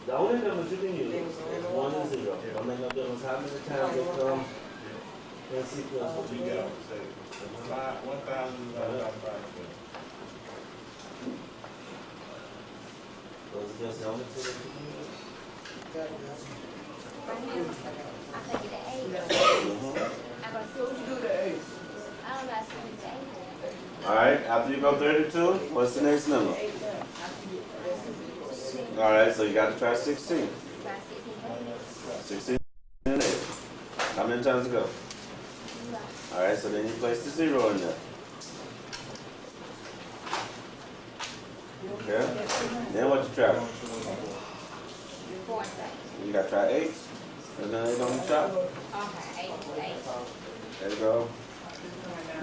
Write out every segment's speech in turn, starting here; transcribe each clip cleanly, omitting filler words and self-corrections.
The only numbers you can use is 1 and 0. Don't make no difference how many times they come in sequence. What you got? Say 1,000 divided by 5. Those are just the only two that you can use. Right now, I take it at 8. I go to school. I don't got school to 8. Alright, after you go 32, what's the next number? Alright, so you got to try 16. Try 16. 16 and 8. How many times to go? Alright, so then you place the 0 in there. Okay. Then what you try? 4 and 7. You got to try 8. And then 8 on the top. Okay, 8. There you go.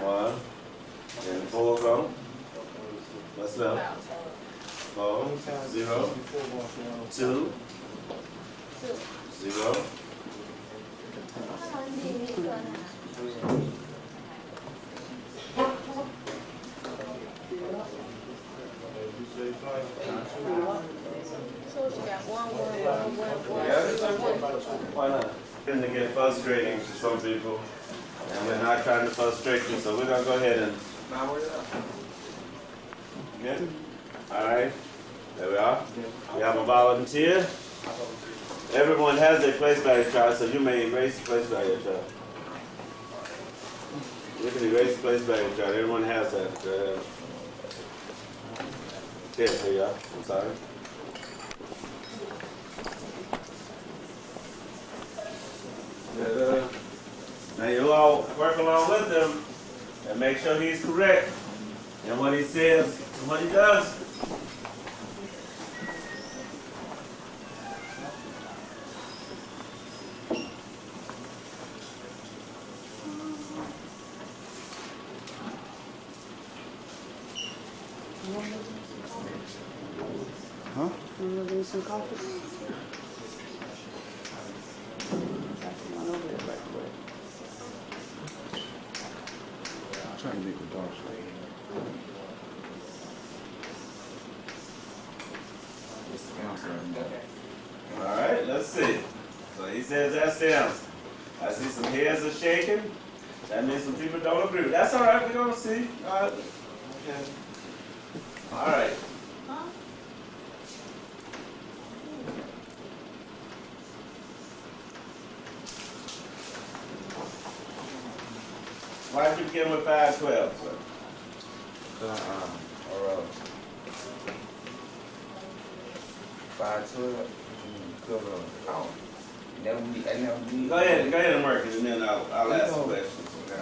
1. Then 4 go. What's left? 4, 0, 2, 0. So she got 1. Why not? To get frustrating to some people, and we're not trying to frustrate you, so we're gonna go ahead and. Good. All right. There we are. We have a volunteer. Everyone has their place value chart, so you may erase the place value chart. You can erase the place value chart. Everyone has that. Here you are. I'm sorry. Now you all work along with him and make sure he's correct in what he says and what he does. Huh? You want to get some coffee? I'm trying to make it dark. All right, let's see. So he says that's them. I see some heads are shaking. That means some people don't agree. That's all right. We're gonna see. All right. Okay. All right. Why did you begin with 512, sir? Or 512. I never Go ahead and work it, and then I'll ask the questions. Okay?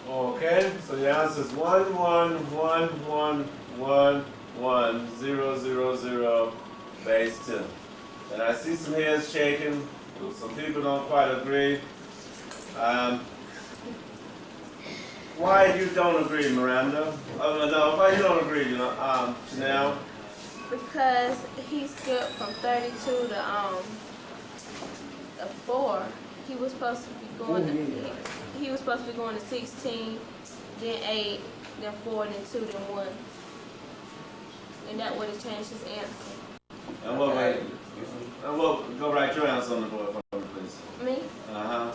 Okay, so the answer is 111111000 base 2. And I see some heads shaking. Some people don't quite agree. Why you don't agree, Miranda? No, why you don't agree, Chanel? Because he skipped from 32 to 4. He was supposed to be going he was supposed to be going to 16, then 8, then 4, then 2, then 1. And that would have changed his answer. And what go write your answer on the board for me, please. Me? Uh-huh.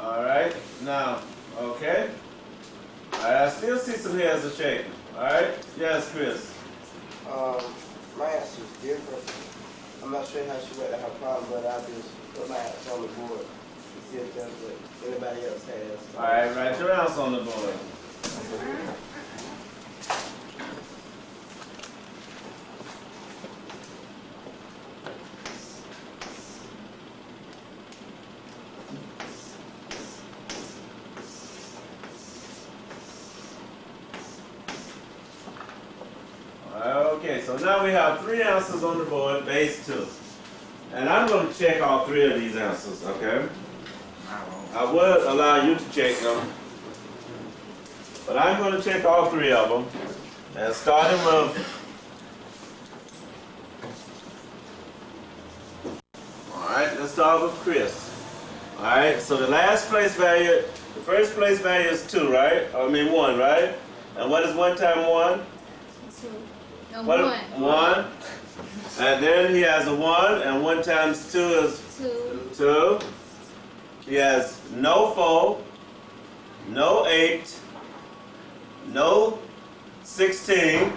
All right, now, okay. All right, I still see some heads are shaking. All right, yes, Chris. My answer is different. I'm not sure how she read her problem, but I just put my answer on the board to see if that's what anybody else has. All right, write your answer on the board. Okay, so now we have 3 answers on the board, base 2. And I'm going to check all 3 of these answers, okay? I would allow you to check them, but I'm going to check all 3 of them. And starting with, all right, let's start with Chris. All right, so the last place value, the first place value is 2, right? I mean 1, right? And what is 1 times 1? 2. No, What? 1. 1. And then he has a 1, and 1 times 2 is 2. He has no 4, no 8, no 16,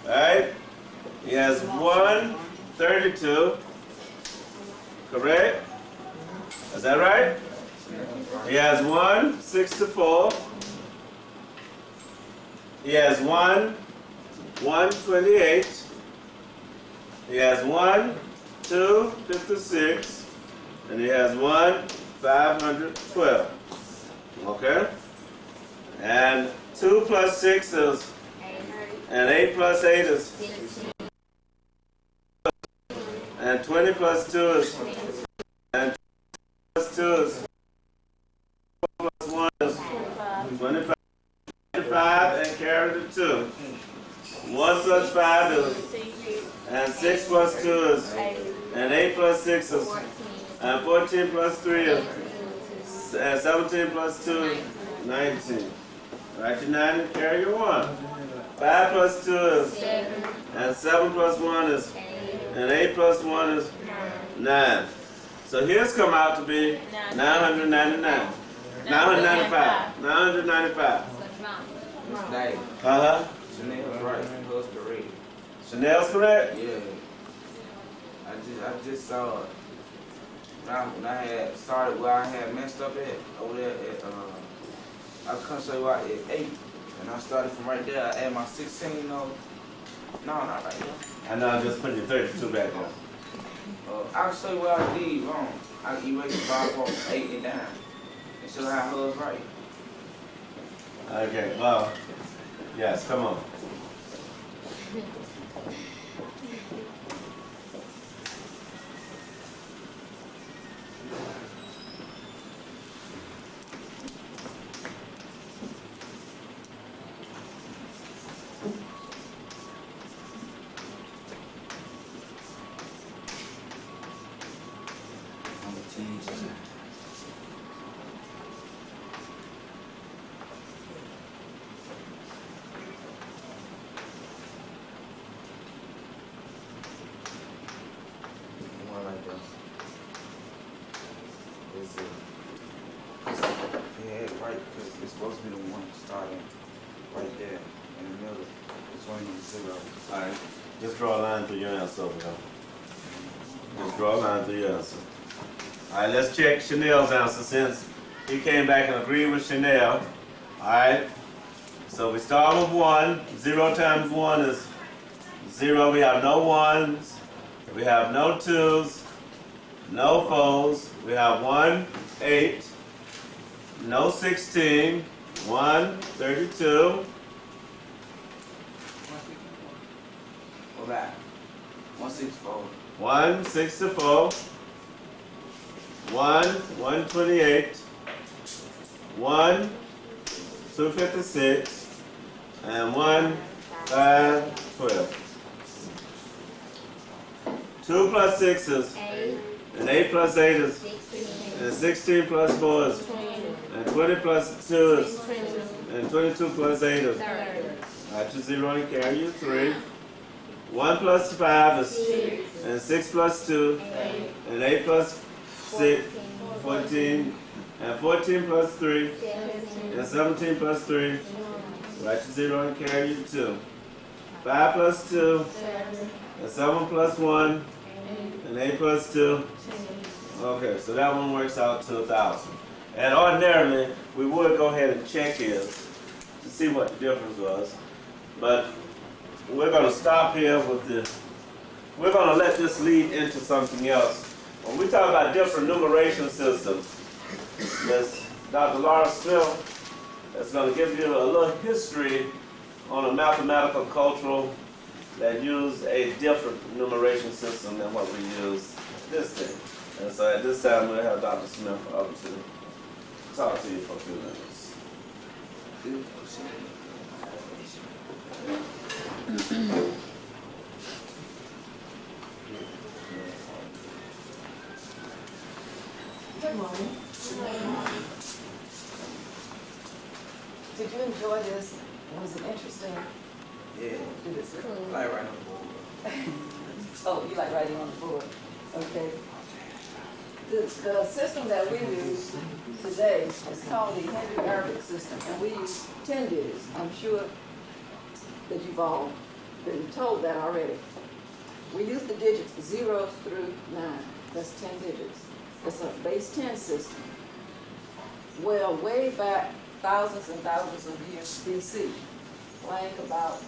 right? He has 132, correct? Is that right? He has 164. He has 128. He has 256, and he has 512. Okay? And 2 plus 6 is, and 8 plus 8 is, and 20 plus 2 is, and 20 plus 2 is, plus 1 is 25, 25 and carry the 2. 1 plus 5 is, and 6 plus 2 is, and 8 plus 6 is, and 14 plus 3 is, and 17 plus 2 is 19. Write your 9 and carry your 1. 5 plus 2 is, and 7 plus 1 is, and 8 plus 1 is 9. So here's come out to be 999. 995. 995. Dave, Uh-huh. Chanel's right. Hers correct. Chanel's correct? Yeah. I just saw it. When I had started where I had messed up at, over there at, I couldn't show you at 8. And I started from right there. I added my 16 on. No, not right there. I know, I'm just putting your 32 back on. I'll show you what I did wrong. I erased the 5 from 8 and down. And show how hers right. Okay, well, yes, come on. starting right there in the middle between the zeros. Alright, just draw a line through your answer over there. Just draw a line through your answer. Alright, let's check Chanel's answer since he came back and agreed with Chanel. Alright, so we start with 1. 0 times 1 is 0. We have no 1s. We have no 2s. No 4s. We have 1, 8. No 16. 1, 32. Go back. 164. 1, 64. 1, 128. 1, 256. And 1, 5, 12. 2 plus 6 is, 8, and 8 plus 8 is, 16, and 16 plus 4 is, 20, and 20 plus 2 is, 22, and 22 plus 8 is. 30, Alright, you 0 and carry you 3. 1 plus 5 is, 6, and 6 plus 2, 8, and 8 plus 6, 14, 14, and 14 plus 3, 17, and 17 plus 3. Write your 0 and carry you 2. 5 plus 2, 7, and 7 plus 1, and 8 plus 2. Okay, so that one works out to 1,000. And ordinarily, we would go ahead and check his to see what the difference was. But we're going to stop here with the, we're going to let this lead into something else. When we talk about different numeration systems, there's Dr. Laura Smith that's going to give you a little history on a mathematical cultural that use a different numeration system than what we use this thing. And so at this time, we'll have Dr. Smith up to talk to you for a few minutes. Good morning. Did you enjoy this? Was it interesting? Yeah. Did it cool? Like right on the board. Oh, you like writing on the board? Okay. The system that we use today is called the Henry Arabic system, and we use 10 digits. I'm sure that you've all been told that already. We use the digits 0 through 9. That's 10 digits. It's a base 10 system. Well, way back thousands and thousands of years BC, like about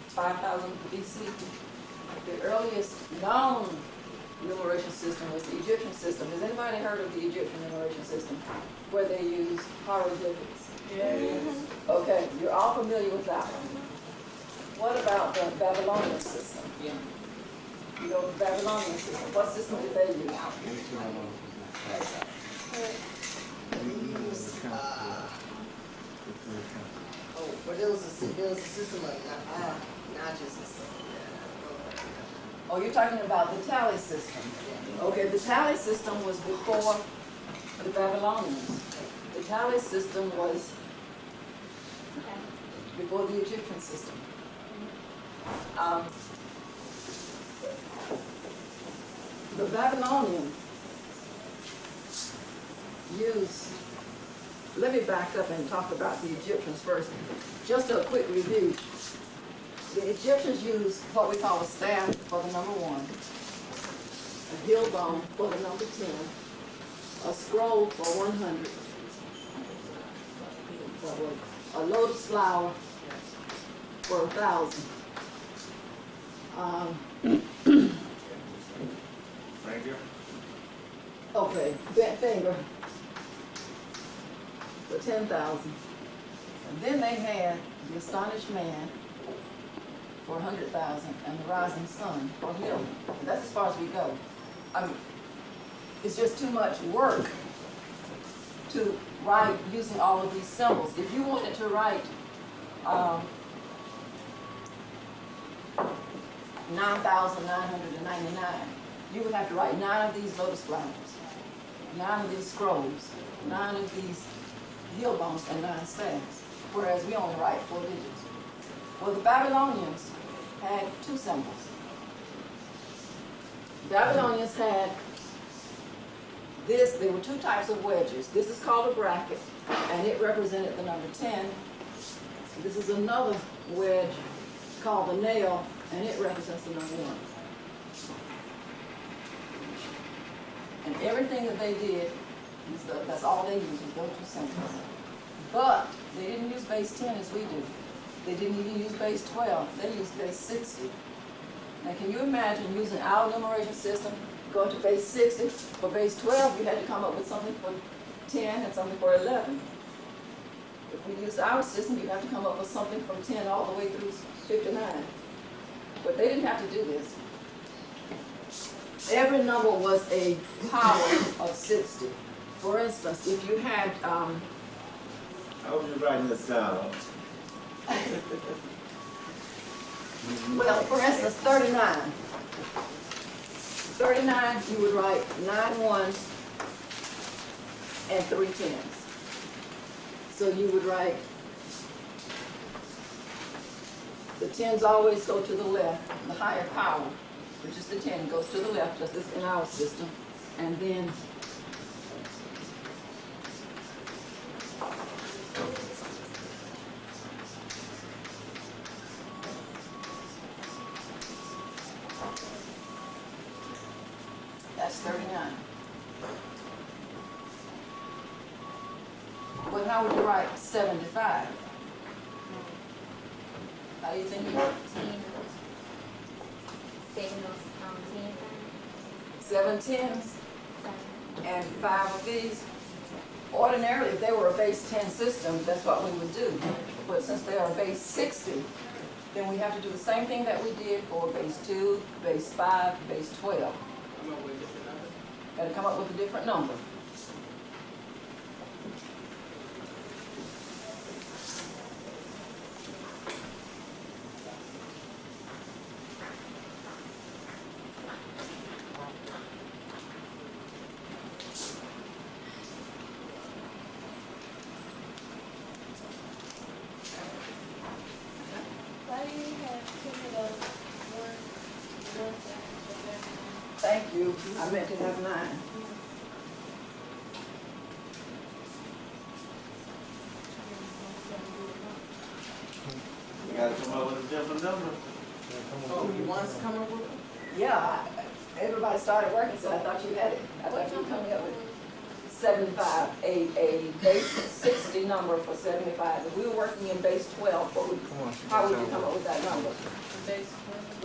5,000 BC, the earliest known numeration system was the Egyptian system. Has anybody heard of the Egyptian numeration system, where they use hieroglyphics? Yes. Okay, you're all familiar with that one. What about the Babylonian system? You know the Babylonian system. What system did they use? But it was a system of not just a system. Oh, you're talking about the tally system. Okay, the tally system was before the Babylonians. The tally system was before the Egyptian system. The Babylonians used, let me back up and talk about the Egyptians first. Just a quick review. The Egyptians used what we call a staff for the number 1, a hill bone for the number 10, a scroll for 100, a lotus flower for 1,000. Finger. Okay, bent finger for 10,000. And then they had the astonished man for 100,000 and the rising sun for 1 million. And that's as far as we go. It's just too much work to write using all of these symbols. If you wanted to write 9,999, you would have to write 9 of these lotus flowers, 9 of these scrolls, 9 of these heel bones, and 9 staves, whereas we only write 4 digits. Well, the Babylonians had 2 symbols. Babylonians had there were two types of wedges. This is called a bracket, and it represented the number 10. This is another wedge called the nail, and it represents the number 1. And everything that they did, that's all they used, was those two symbols. But they didn't use base 10 as we do. They didn't even use base 12. They used base 60. Now can you imagine using our numeration system, going to base 60? For base 12, you had to come up with something for 10 and something for 11. If we used our system, you'd have to come up with something from 10 all the way through 59. But they didn't have to do this. Every number was a power of 60. For instance, if you had, I hope you're writing this down. well, for instance, 39. 39, you would write 9 ones and 3 tens. So you would write, the tens always go to the left, the higher power, which is the 10, goes to the left, just as in our system. And then that's 39. Well, how would you write 75? How do you think you would? 7 tens and 5 of these. Ordinarily, if they were a base 10 system, that's what we would do. But since they are base 60, then we have to do the same thing that we did for base 2, base 5, base 12. Got to come up with a different number. Thank you. I meant to have 9. You gotta come up with a different number. Oh, you want us to come up with it? Yeah, everybody started working, so I thought you had it. I thought you were coming up with 75, a base 60 number for 75. If we were working in base 12, how would you come up with that number?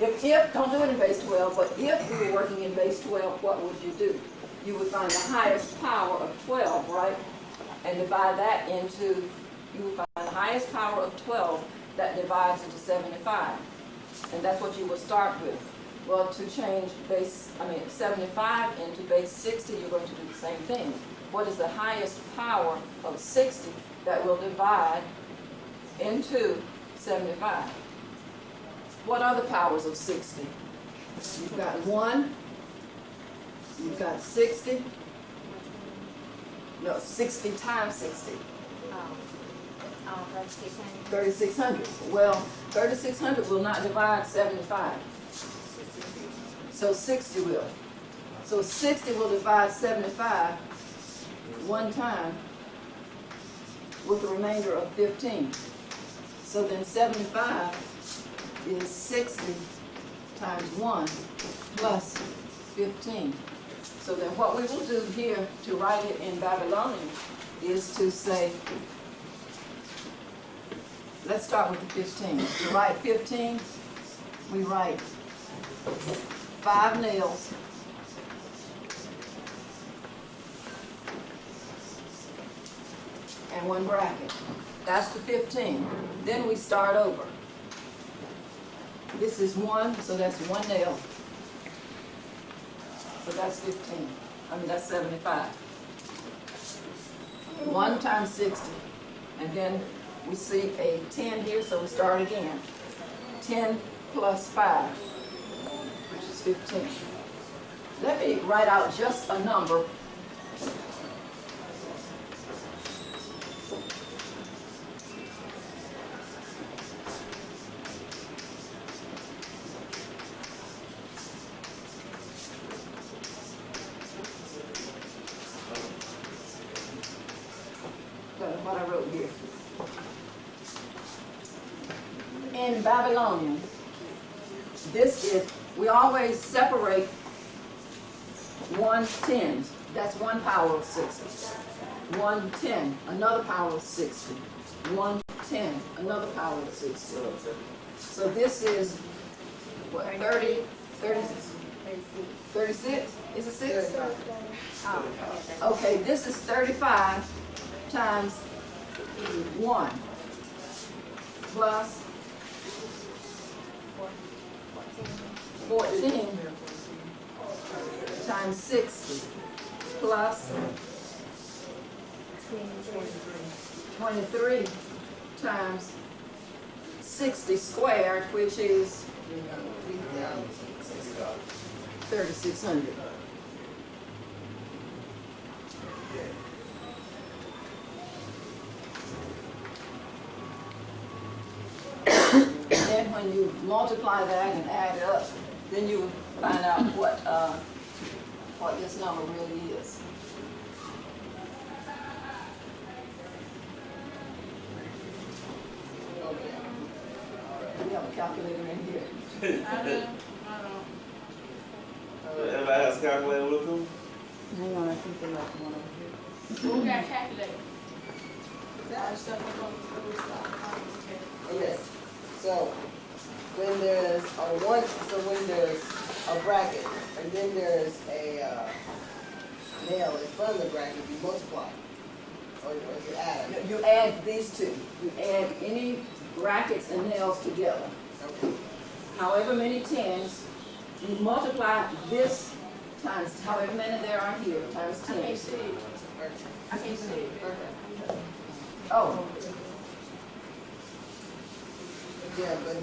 If, don't do it in base 12, but if we were working in base 12, what would you do? You would find the highest power of 12, right? And divide that into, you would find the highest power of 12 that divides into 75. And that's what you would start with. Well, to change 75 into base 60, you're going to do the same thing. What is the highest power of 60 that will divide into 75? What are the powers of 60? You've got 1, you've got 60, no, 60 times 60. 3,600. Well, 3,600 will not divide 75. So 60 will. So 60 will divide 75 one time with a remainder of 15. So then 75 is 60 times 1 plus 15. So then what we will do here to write it in Babylonian is to say, let's start with the 15. To write 15, we write 5 nails and 1 bracket. That's the 15. Then we start over. This is 1, so that's 1 nail. So that's 15. That's 75. 1 times 60. And then we see a 10 here, so we start again. 10 plus 5, which is 15. Let me write out just a number. what I wrote here. In Babylonian, this is, we always separate 1/10. That's 1 power of 60. 1/10, another power of 60. 1/10, another power of 60. So this is, what, 30, 36? Is it 6? Oh, okay, this is 35 times 1 plus 14 times 60 plus 23 times 60 squared, which is 3,600. Then when you multiply that and add it up, then you find out what this number really is. We have a calculator in here. Everybody has a calculator with them? Hang on, I think they left one over here. Who got calculated? Okay, so when there's when there's a bracket and then there's a nail in front of the bracket, you multiply or you add. You add these two. You add any brackets and nails together. Okay. However many tens, you multiply this times however many there are here, times I can't 10. see it. I can't see it. Oh, Yeah, but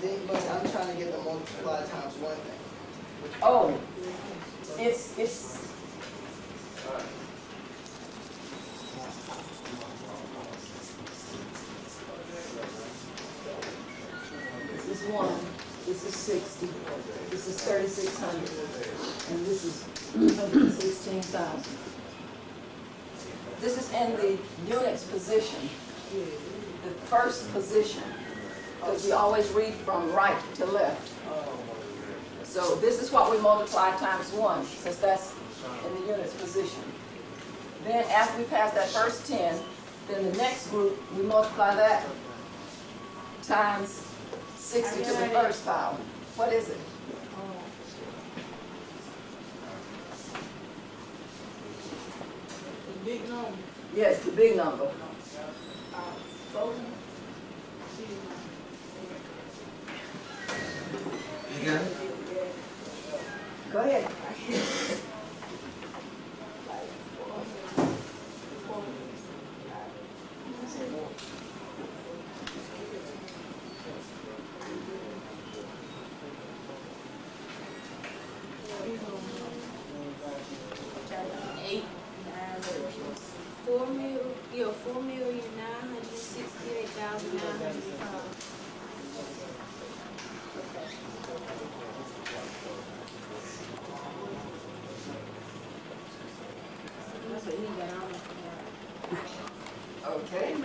I'm trying to get the multiply times 1 thing. oh, it's, this is 1, this is 60, this is 3,600, and this is 116,000. This is in the units position, the first position, because we always read from right to left. So this is what we multiply times 1, since that's in the units position. Then after we pass that first 10, then the next group, we multiply that times 60 to the first power. What is it? The big number. Yes, the big number. You got it? Go ahead. Okay.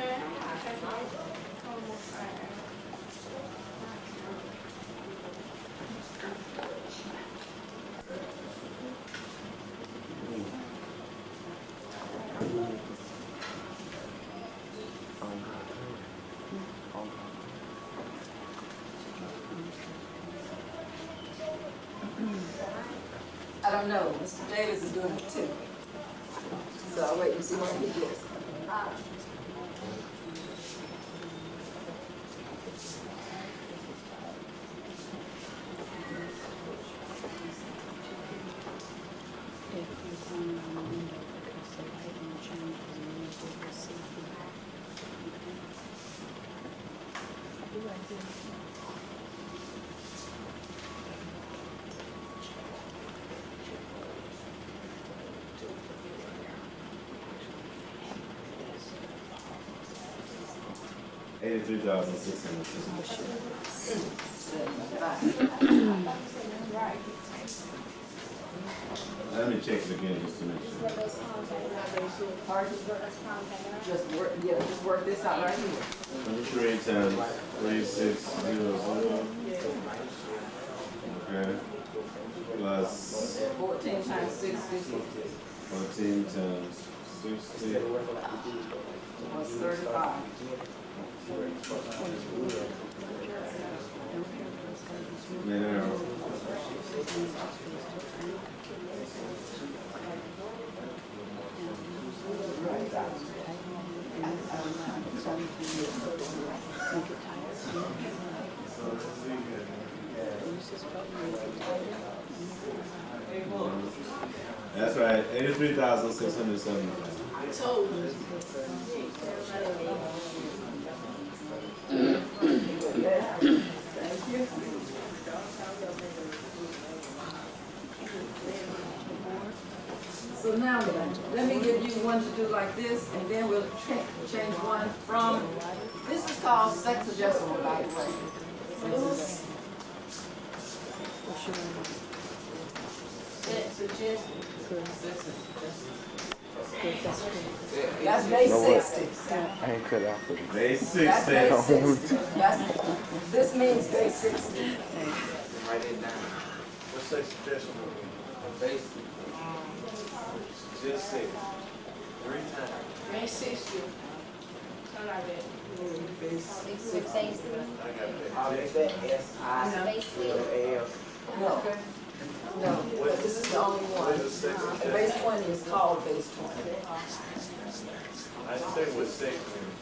I don't know. Mr. Davis is doing it too. So I'll wait and see what he gets. $83,600. Let me check it again just to make sure. Just work this out right here. 23 times 3600. Okay. Plus 14 times 60 14 times 60. was 35. Now, that's right, 83,670. So now, let me give you one to do like this, and then we'll change one from, this is called sexagesimal, by the way. That's base 60. I ain't cut out for the Base That's 60. base 60. This means base 60. Write it down. What's sexagesimal? Basically. Just say 3 times. Base 60. Something like that. Base I got that. No. No, but this is the only one. What is sexagesimal? Base 20 is called base 20. I say what sex means.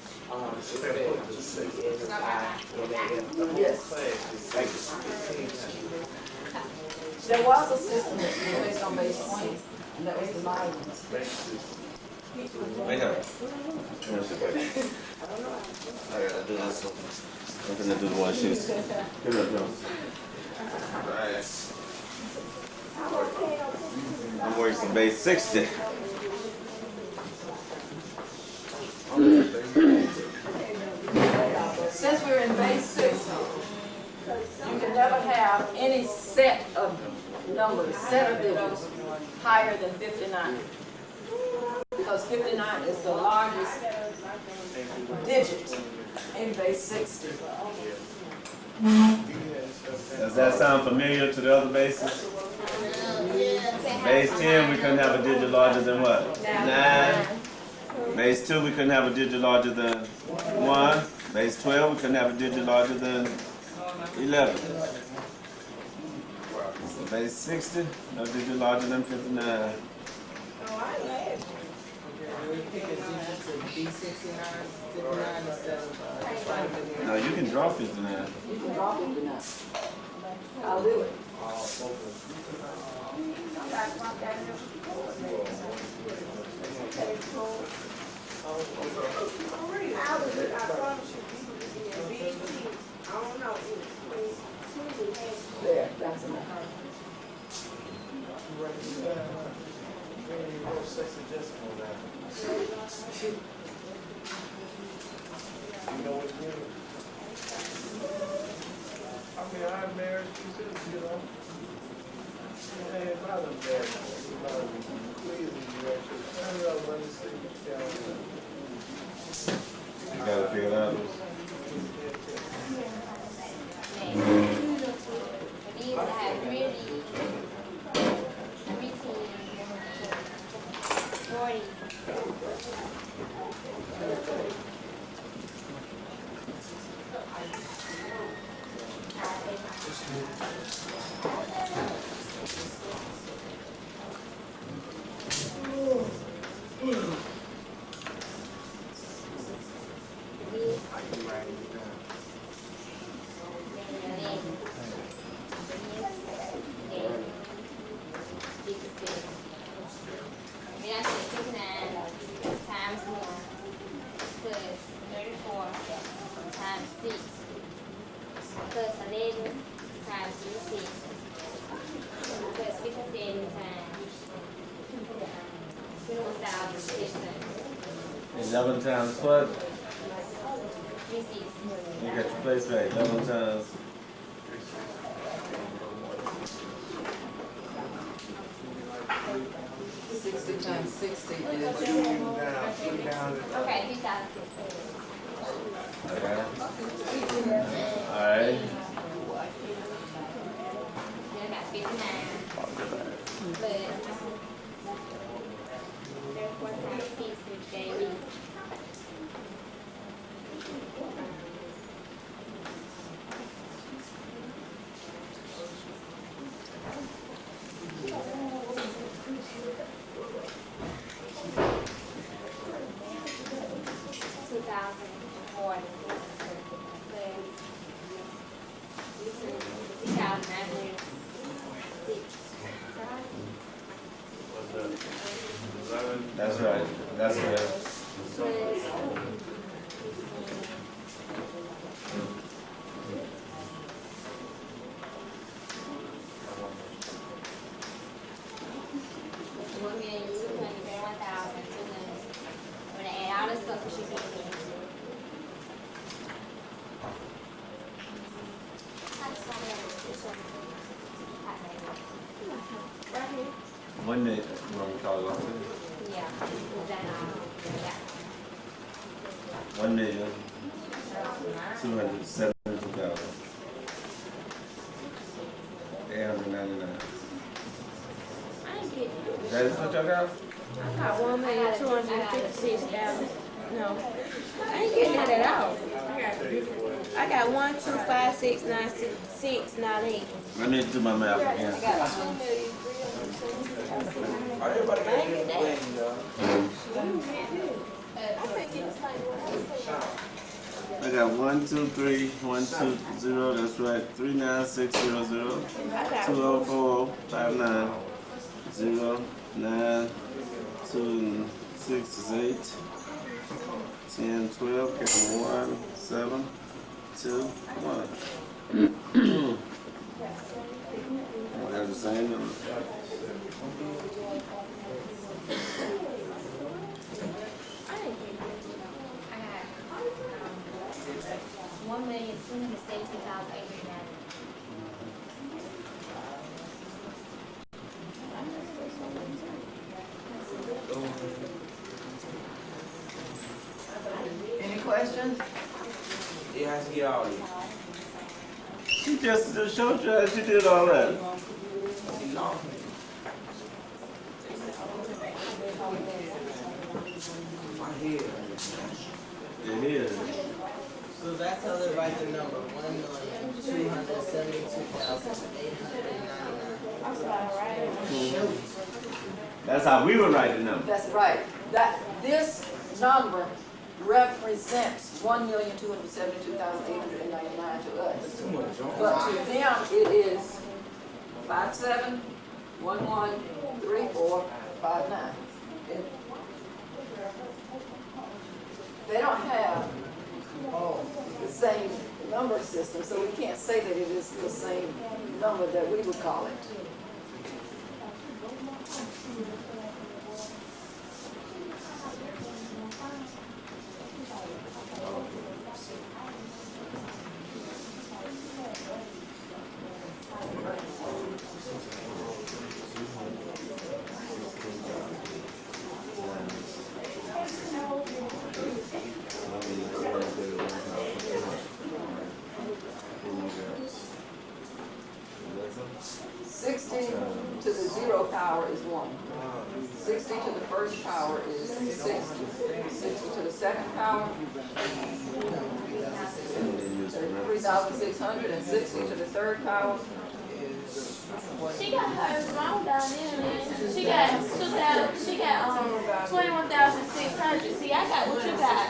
Yes. There was a system that was based on base 20, and that was the Maya one. Wait up. I gotta do this one. I'm gonna do the one she's. Give it up, Jones. Alright. I'm working some base 60. Since we're in base 60, you can never have any set of numbers, set of digits, higher than 59. Because 59 is the largest digit in base 60. Does that sound familiar to the other bases? Base 10, we couldn't have a digit larger than what? 9. Base 2, we couldn't have a digit larger than 1. Base 12, we couldn't have a digit larger than 11. So base 60, no digit larger than 59. No, you can draw 59. You can draw 59. I'll do it. There, that's enough. Sexagesimal now. You know what it means? I mean, I'm married to you, you know. Hey, brother, married. Please, you actually. I don't know, let me see. You gotta figure it out. We used to have really everything 40. Plus 11 times 6 plus 57 times 1,600. 11 times what? 36. You got your place right. 11 times. 60 times 60 is, Down. Okay, 2016. Okay. Alright. Then about 59. Plus 34 times 6, which gave me. That's right. That's right. I'm gonna add all this stuff that she did. Right here. One minute. You want me to call it off? Yeah. Yeah. 1,272,899. I didn't get it. That is what y'all got? I got 1,256,000. No, I ain't getting that at all. I got 1, 2, 5, 6, 9, 6, 9, 8. I need to do my math again. I got 2,000,000. Everybody got get that. that. I got 1, 2, 3, 1, 2, 0. That's right. 39600 2040 59 0 9 2 and 6 is 8 10 12 count 1 7 2 1. I got the same number. I got 1,272,899. Any questions? It has to get all this. She just showed you how she did all that. She lost me. My head. It is. So that's how they write the number, 1,272,899. That's how we would write the number. That's right. This number represents 1,272,899 to us. That's too much, John. But to them, it is 57113459. They don't have the same number system, so we can't say that it is the same number that we would call it. To the 0 power is 1. 60 to the first power is 60. 60 to the second power, 3,600, and 60 to the third power. She got hers wrong down there, man. She got 21,600. See, I got what you got.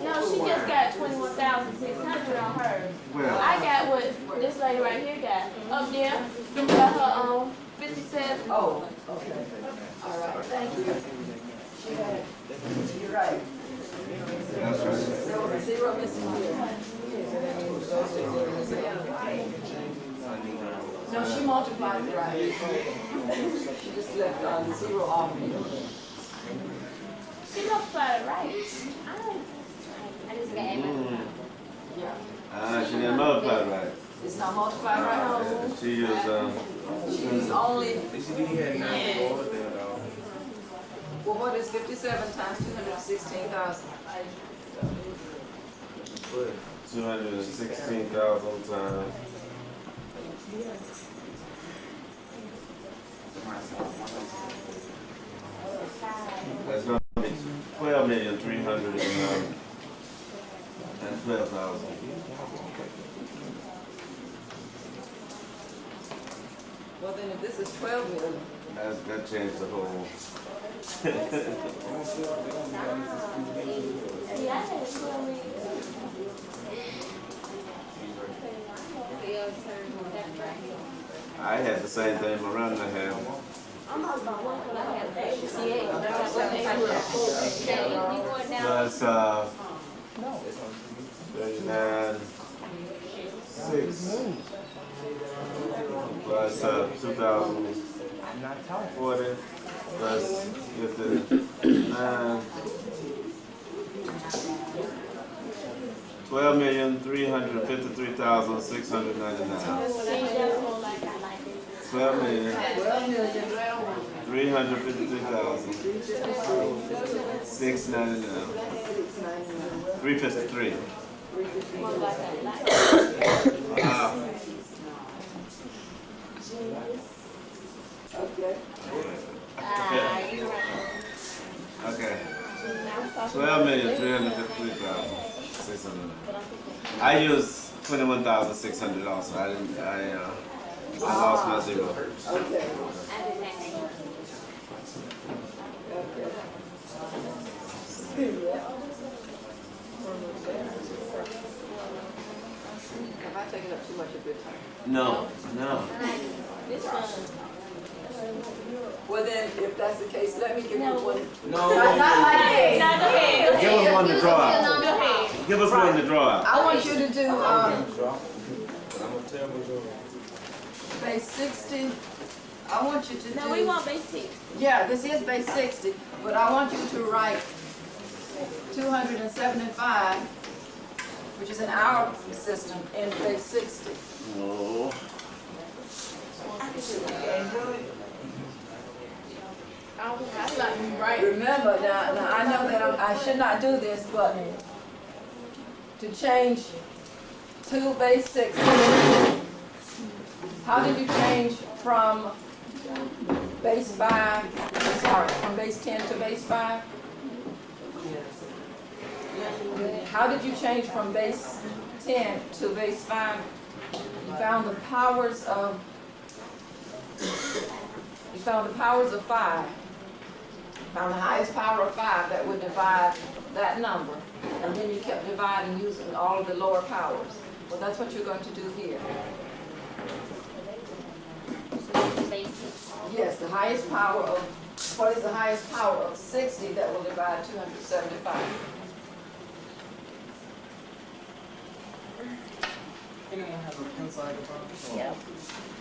No, she just got 21,600 on hers. Well, I got what this lady right here got. Up there, got her 57. Oh, okay. All right, thank you. She had, you're right. that's right. There was a 0 missing here. No, she multiplied it right. She just left the 0 off here. She multiplied it right. I just got add my. Yeah. She didn't multiply right. It's not multiplied right? She used She was only, They should be had nothing to go over there, though. well, what is 57 times 216,000? But 216,000 times. That's gonna be 12,312,000. Well, then if this is 12 million, That changed the whole. Yeah, I had a story. I had the same thing Miranda had. I'm not about one when I had 88. Plus 39, 6 plus 2,040 plus 59. 12,353,699. 12,353,699. 353. okay. Okay. 12,353,600. I used 21,600 also. I didn't. I lost my zero. Okay. Have I taken up too much of your time? No. This one. Well then, if that's the case, let me give you one. no. Not like this. Now go ahead. Give us one to draw out. Go ahead. Give us one to draw out. I want you to do, I'm gonna tell you. base 60. I want you to do. No, we want basic. Yeah, this is base 60, but I want you to write 275, which is an hour system, in base 60. Oh. Remember, now I know that I should not do this, but to change to base 60, how did you change from base 5, from base 10 to base 5? How did you change from base 10 to base 5? You found the powers of 5. Found the highest power of 5 that would divide that number. And then you kept dividing using all of the lower powers. Well, that's what you're going to do here. Yes, the highest power of, what is the highest power of 60 that will divide 275? Anyone have a pencil I can borrow? Yeah.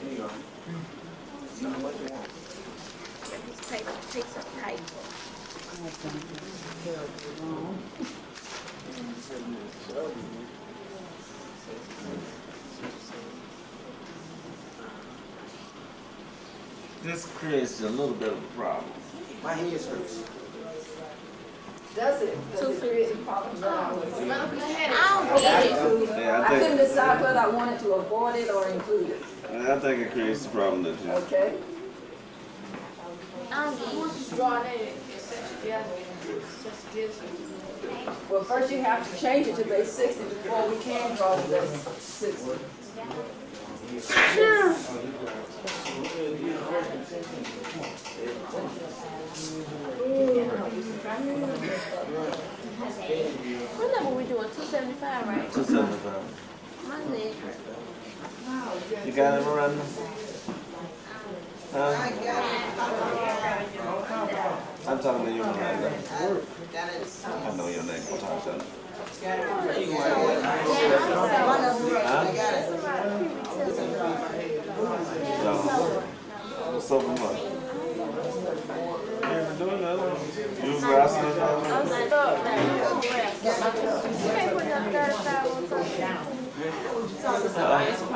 Here you go. Tell me what you want. This paper takes up tight. This creates a little bit of a problem. My head hurts. Does it create a problem now? I don't get it. Yeah, I couldn't decide whether I wanted to avoid it or include it. I think it creates a problem that you. Okay? I don't get it. Well, first you have to change it to base 60 before we can draw the base 60. What number we doing? 275, right? 275. My leg hurt. You got it, Miranda? Huh? I'm talking to you, Miranda. I know your name. I'll talk to you. So much. You was wrestling? I'm stuck now.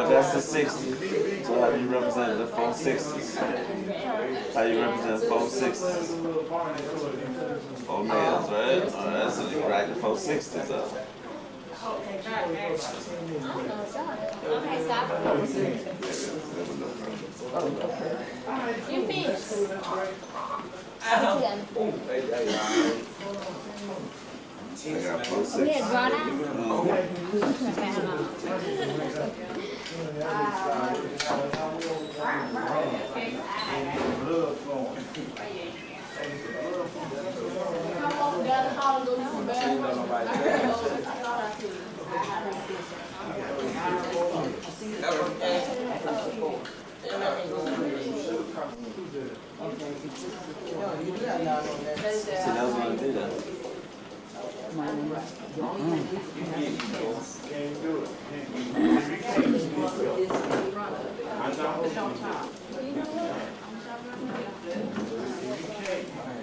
That's the 60. So how do you represent the 460s? How you represent 460s? 4 males, right? Alright, so you write the 460s up. Okay, stop. You finished. I got 460s. Yeah, draw down. Blood flowing. You do have none on there. See, that's what I did that. Can't do it.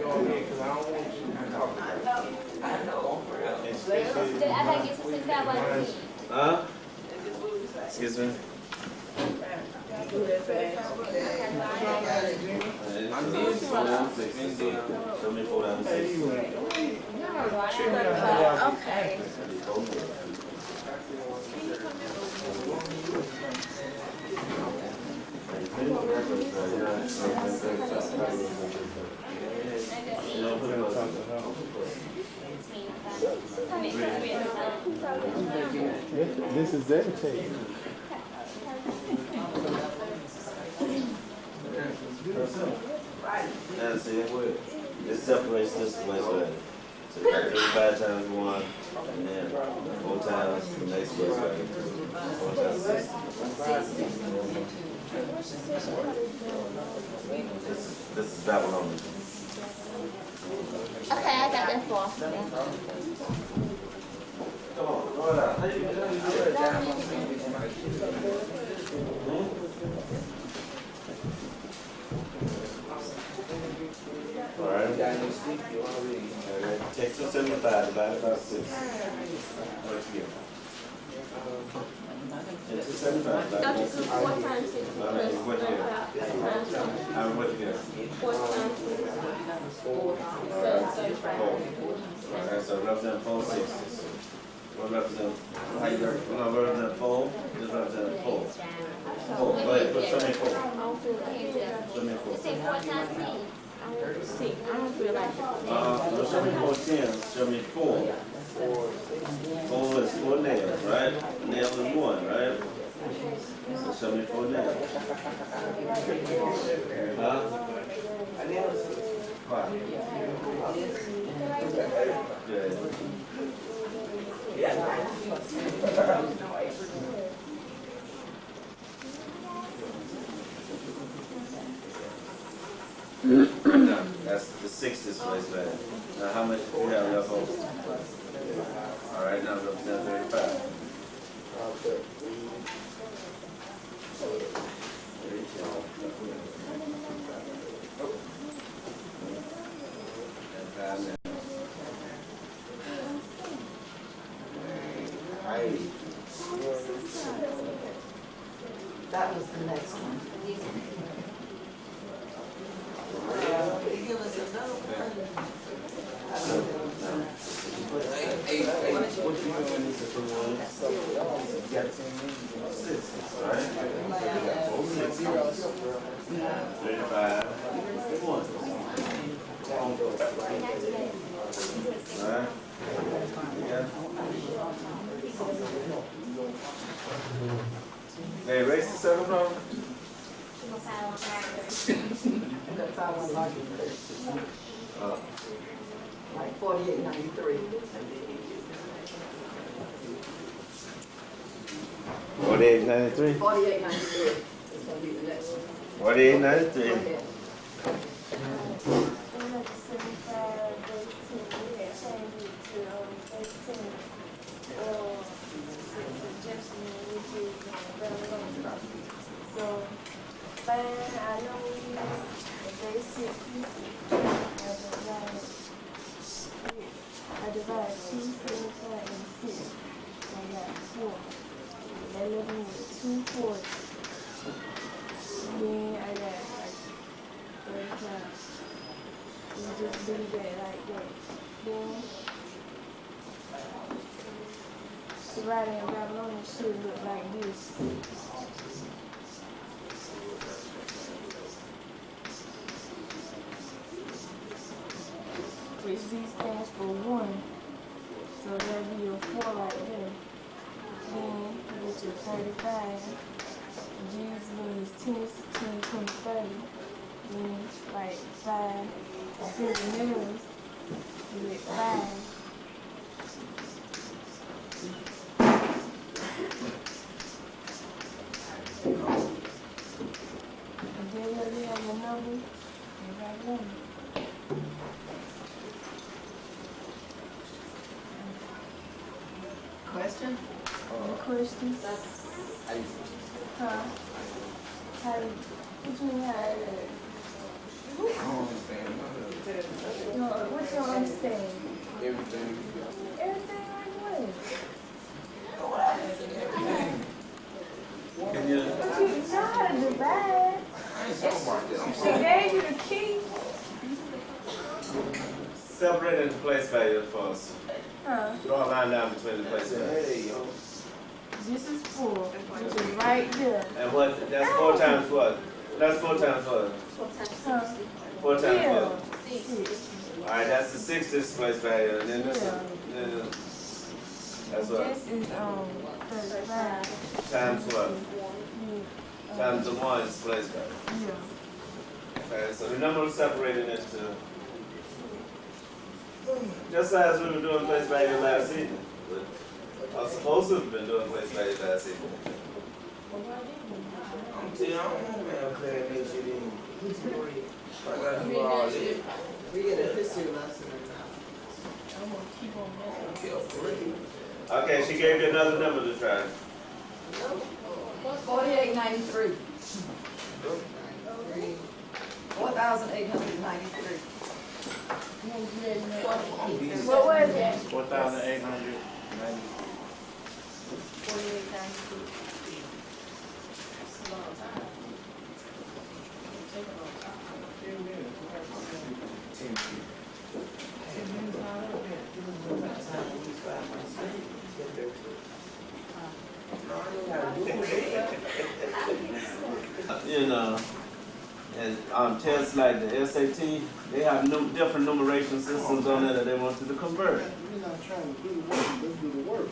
Go ahead, 'cause I don't want you to talk. I gotta get some $6 by the Huh? Excuse me? I'm doing 4 down 60. Show me 4 down 60. Okay. This is their tape. Now see, it separates this way. So you got 35 times 1, and then 4 times the next way. 4 times 6. This is Babylonian. Okay, I got that for. Come on, throw it out. How you do it? All right. Take 275 divided by 6. What you get? 275 divided by 6. 4 times 6 plus What you get? 35. What you get? 4 times 6 plus 35. Alright, so represent 460s. What represent? How you represent 4? Just represent 4. 4. Go ahead. Show me 4. Show me 4. You say 4 times 6. See, I don't feel like it. Show me 4 tens. Show me 4. 4 is 4 nails, right? Nail is 1, right? So show me 4 nails. Huh? Why? Good. No, that's the 60th place back. Now how much do you have left over? All right, now represent 35. That was the next one. They give us another one. What you doing is for 1. You got 6, right? 35. 1. Alright? Yeah. Hey, raise the 7 problem. That's how I like it. Like 4893. 4893. 4893 is gonna be the next one. 4893. Go ahead. So, I know we they 60. I divide 2, 4, 5, and 6. I got 4. That left me with 240. Then I got like 35. And just do that like that. Then to write in Babylonian should look like this. Which V stands for 1. So that'll be your 4 right there. Then you get your 35. G's means 10, 10, 20, 30. Then like 5 centimeters, you get 5. And then you have your number and write number. Question? Any questions? Huh? How you, what you mean how it I don't understand none of it. No, what you don't understand? Everything. Everything like what? Can you? But you know how to divide. I ain't talking about that. I'm She talking gave you the key. Separate into place value for us. Huh? Draw a line down between the place value. hey, yo. This is 4, which is right there. And what? That's 4 times what? That's 4 times what? 4 times Yeah. what? 6. All right, that's the 60th place value, and then this, Yeah. then that's what? This is 35. Times what? Yeah. Times the 1 is place value. Yeah. Okay, so the number is separated into, just as we were doing place value last evening. I was supposed to have been doing place value last evening. I'm telling you, I don't know, man, I'm glad that shit in. I gotta do all this. We get a history lesson I'm gonna keep on I don't care for real. Okay, she gave you another number to try. 4893. 4,893. What was it? 4,890. 48 times 2. You know, and tests like the SAT, they have different numeration systems on there that they want you to convert. We're not trying to do the work, let's do the work.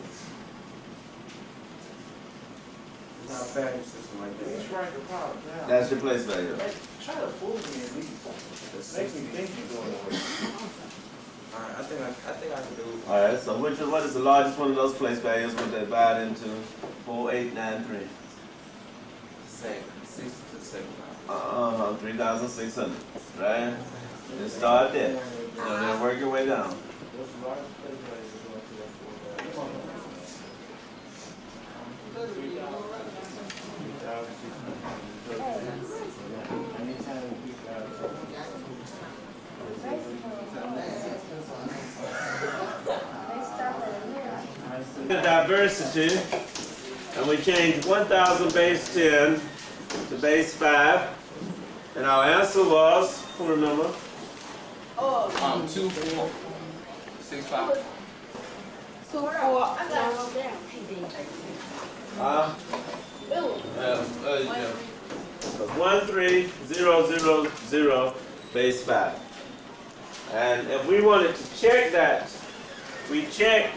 It's not a value system like that. Let's write the problem down. That's your place value. Try to fool me at least. Makes me think you're doing the work. Alright, I think I can do it. All right, so what is the largest one of those place values when they divide into 4893? Second, 60 to the second. 3,600, right? Just start there. So then work your way down. What's the largest place value you're going to that for? 3,600. Anytime we The diversity, and we changed 1,000 base 10 to base 5, and our answer was, who remember? 2, 4, 6, 5. 2, 4. I got it over there. Yeah. 13000 base 5. And if we wanted to check that, we check,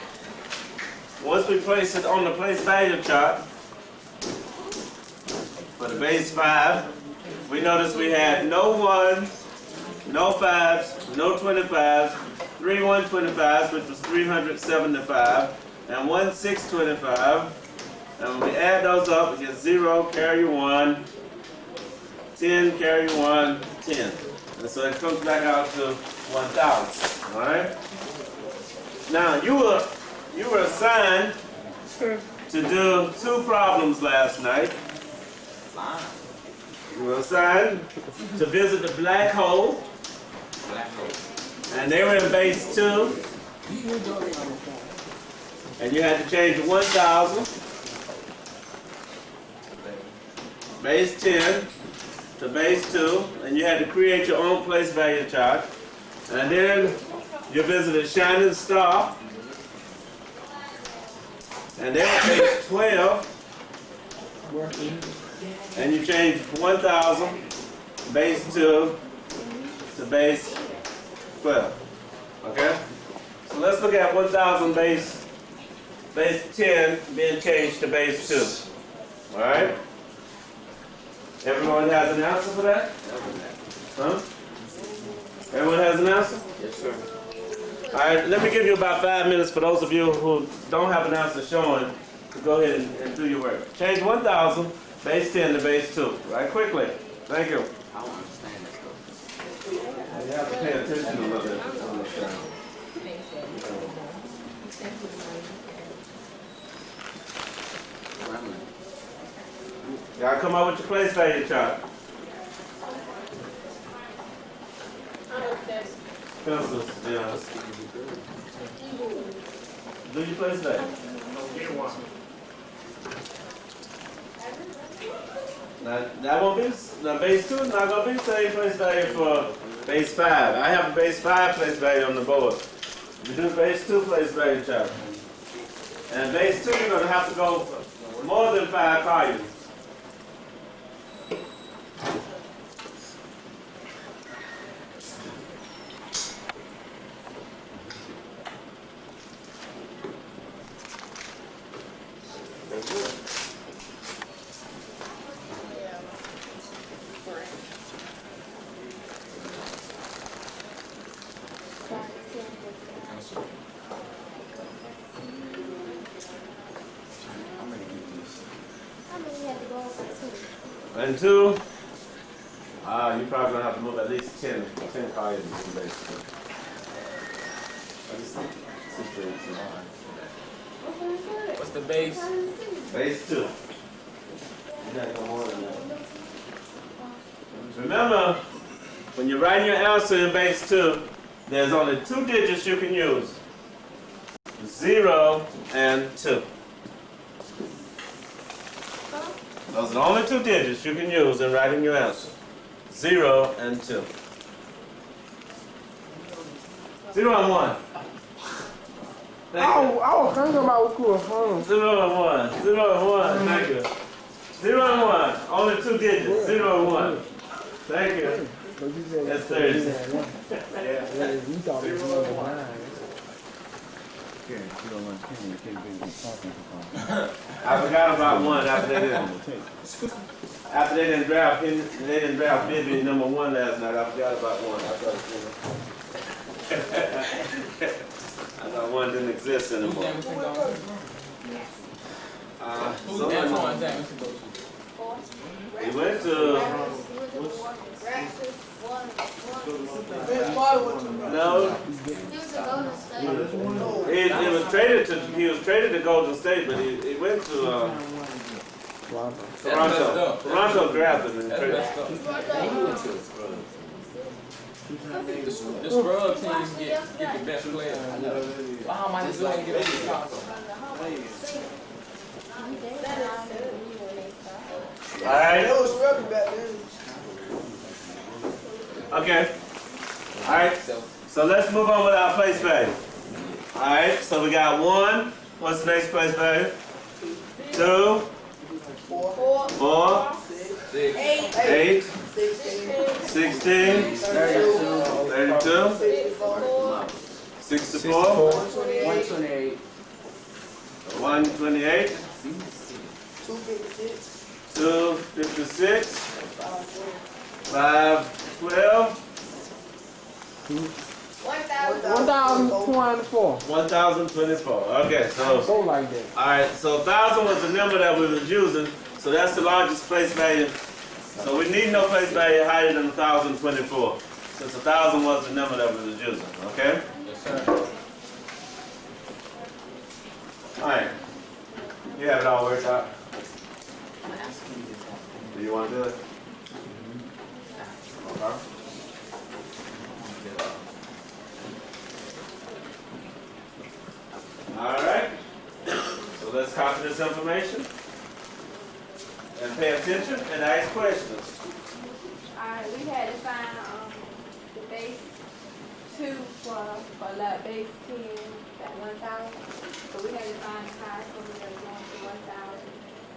once we place it on the place value chart, for the base 5, we noticed we had no 1s, no 5s, no 25s, 3 125s, which was 375, and 1 625. And when we add those up, we get 0, carry 1, 10, carry 1, 10. And so it comes back out to 1,000. All right? Now, you were assigned to do 2 problems last night. You were assigned to visit the black hole, Black hole. and they were in base 2. And you had to change the 1,000, base 10 to base 2, and you had to create your own place value chart. And then you visited Shining Star, and they were page 12, and you changed 1,000 base 2 to base 12. Okay? So let's look at 1,000 base 10 being changed to base 2. All right? Everyone has an answer for that? Huh? Everyone has an answer? Yes, sir. All right, let me give you about 5 minutes for those of you who don't have an answer showing to go ahead and do your work. Change 1,000 base 10 to base 2. Right, quickly. Thank you. I don't understand this stuff. You have to pay attention a little bit. Y'all come up with your place value chart. Pencils, yeah. Do your place value. Now, that won't be, now base 2 is not going to be the same place value for base 5. I have a base 5 place value on the board. We do base 2 place value chart. And base 2, you're going to have to go more than 5 columns. And 2, you probably gonna have to move at least 10 columns in base 2. What's the base? Base 2. You gotta go more than that. Remember, when you're writing your answer in base 2, there's only 2 digits you can use. 0 and 2. Those are the only 2 digits you can use in writing your answer. 0 and 2. 0 and 1. I was thinking about cool phone. 0 and 1. 0 and 1. Thank you. 0 and 1. Only 2 digits. 0 and 1. Thank you. That's Thursday. You thought it was 0 and 9. I forgot about 1 after they didn't draft Bibby number 1 last night. I forgot about 1. I thought 1 didn't exist anymore. He went to no. He was traded to Golden State, but he went to Toronto. Toronto drafted him and traded. The scrub teams get the best players. How am I just going to get over Chicago? All right. Okay. All right. So let's move on with our place value. All right. So we got 1. What's the next place value? 2. 4. 8. 16. 32. 64. 128. 128. 256. 512. 1,024. 1,024. Okay, so Go like that. all right, so 1,000 was the number that we was using, so that's the largest place value. So we need no place value higher than 1,024, since 1,000 was the number that we was using. Okay. Yes, sir. All right. You have it all worked out. Do you want to do it? Okay. let's copy this information and pay attention and ask questions. Alright, we had to find the base 2 for like base 10 at 1,000. So we had to find the highest number that was going to 1,000.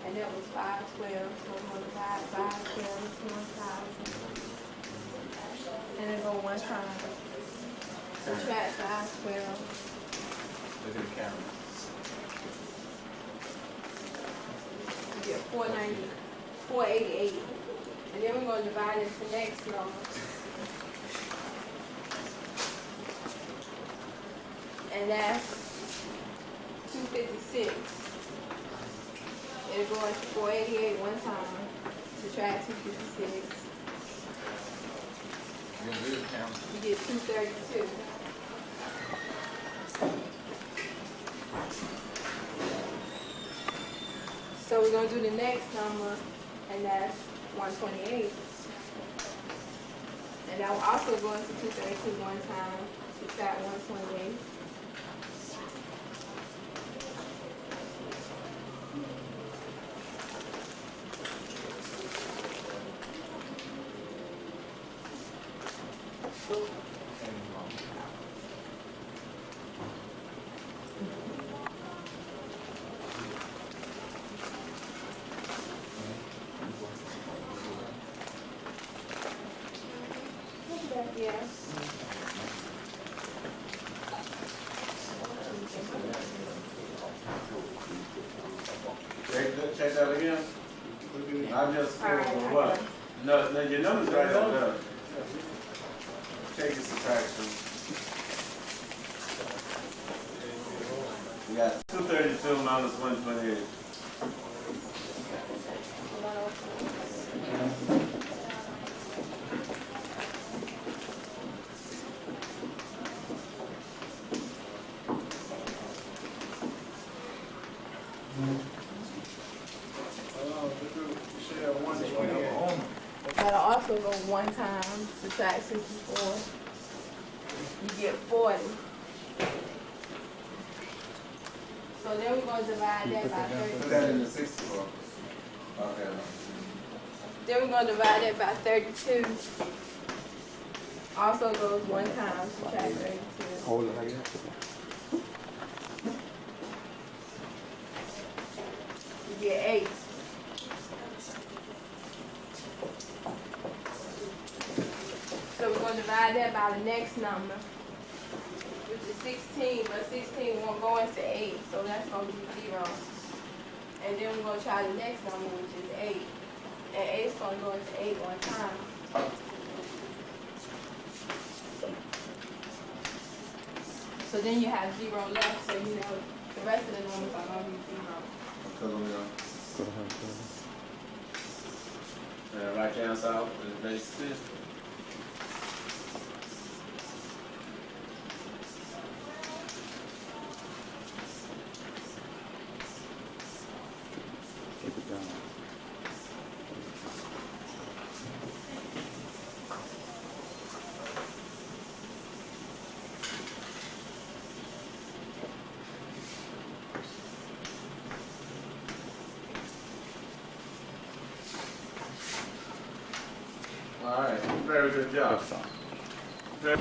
And that was 512. So we're going to divide 512 to 1,000. And then go one time. Subtract 512. Look at the camera. You get 488. And then we're going to divide into the next number. And that's 256. It'll go into 488 one time. Subtract 256. You gonna do the camera? You get 232. So we're going to do the next number, and that's 128. And that will also go into 232 one time, subtract 128. Yeah. Check that again. I just All right, what? No, your number's right up there. Check the subtraction. You got 232 minus 128. That'll also go one time, subtract 64. You get 40. So then we're going to divide that by 32. Put that in the 64. Okay. Then we're going to divide that by 32. Also goes one time, subtract 32. Hold it like that. You get 8. So we're going to divide that by the next number, which is 16, but 16 won't go into 8, so that's going to be 0. And then we're going to try the next number, which is 8. And 8 is going to go into 8 one time. So then you have 0 left, so you know the rest of the numbers are going to be 0. Right hand side is base 10. Keep it down. All right, very good job. Very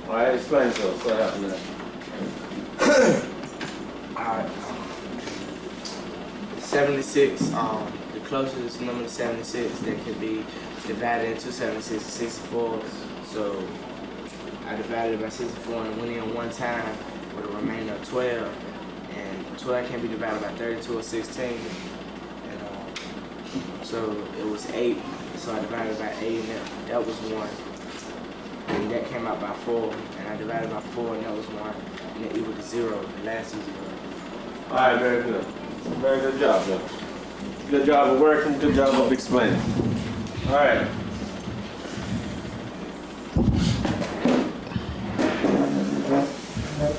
All right, explain to us what happened there. Alright. 76, the closest number to 76 that can be divided into 76 is 64. So I divided it by 64 and went in one time with a remainder of 12. And 12 can be divided by 32 or 16. And so it was 8. So I divided by 8 and that was 1. And that came out by 4, and I divided by 4, and that was 1, and it equaled to 0, the last easy one. All right, very good. Very good job, Bill. Good job of working, good job of explaining. All right.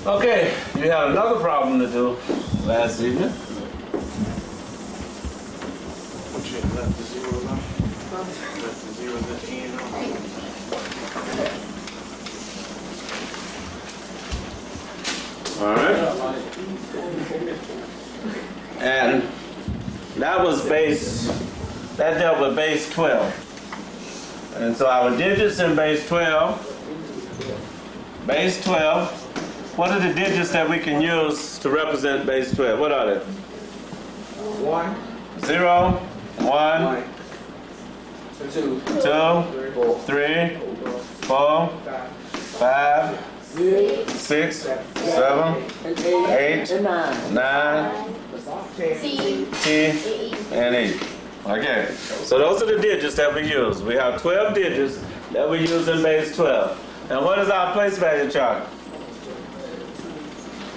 Okay, you had another problem to do last evening. What you left the zeros on? Left the zeros at the end on? All right. And that was that dealt with base 12. And so our digits in base 12, what are the digits that we can use to represent base 12? What are they? 1, 0, 1, 2, 2, 3, 4, 5, 6, 7, 8, 9, 10, and 8. Okay, so those are the digits that we use. We have 12 digits that we use in base 12. And what is our place value chart?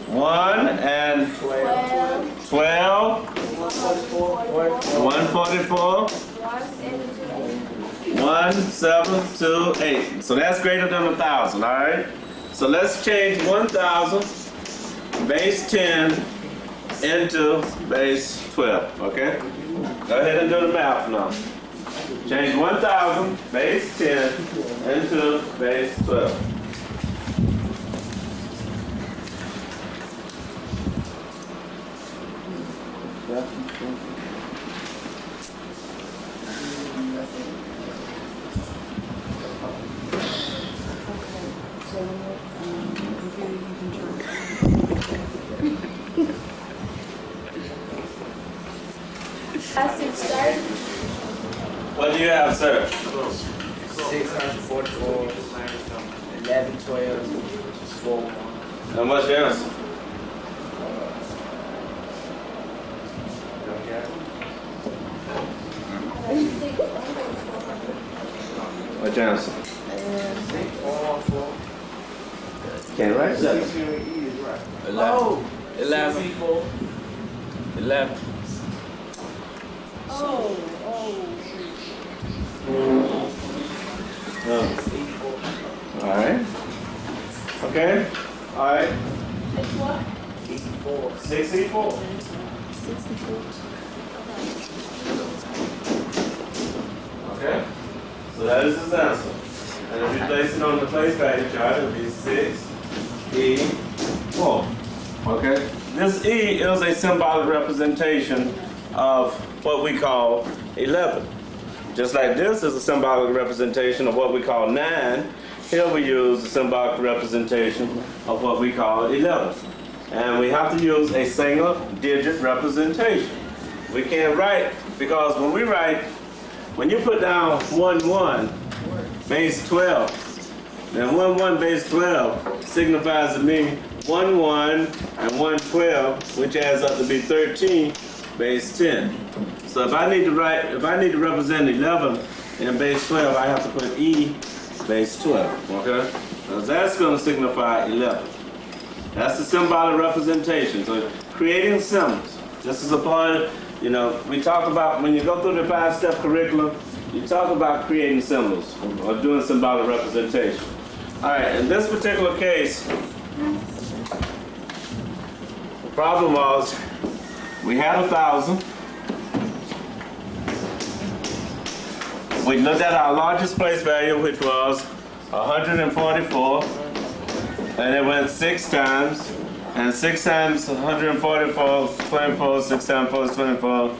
1 and 12, 144, 1728. So that's greater than 1,000, all right? So let's change 1,000, base 10, into base 12, okay? Go ahead and do the math now. Change 1,000, base 10, into base 12. What do you have, sir? 644, 11, 12, 4. And what's your answer? What's your answer? Can't write that. 11. 11. 11. All right. Okay. All right. 64. Okay. So that is his answer. And if you place it on the place value chart, it will be 6E4. Okay. This E is a symbolic representation of what we call 11. Just like this is a symbolic representation of what we call 9, here we use a symbolic representation of what we call 11. And we have to use a single digit representation. We can't write, because when you put down 1, 1, base 12, then 1, 1, base 12 signifies to me 1, 1, and 1, 12, which adds up to be 13, base 10. So if I need to represent 11 in base 12, I have to put E base 12, okay? Because that's going to signify 11. That's the symbolic representation. So creating symbols. This is a part, we talk about, when you go through the 5-step curriculum, you talk about creating symbols or doing symbolic representation. All right, in this particular case, the problem was we had 1,000. We looked at our largest place value, which was 144, and it went 6 times, and 6 times 144 is 24, 6 times 4 is 24,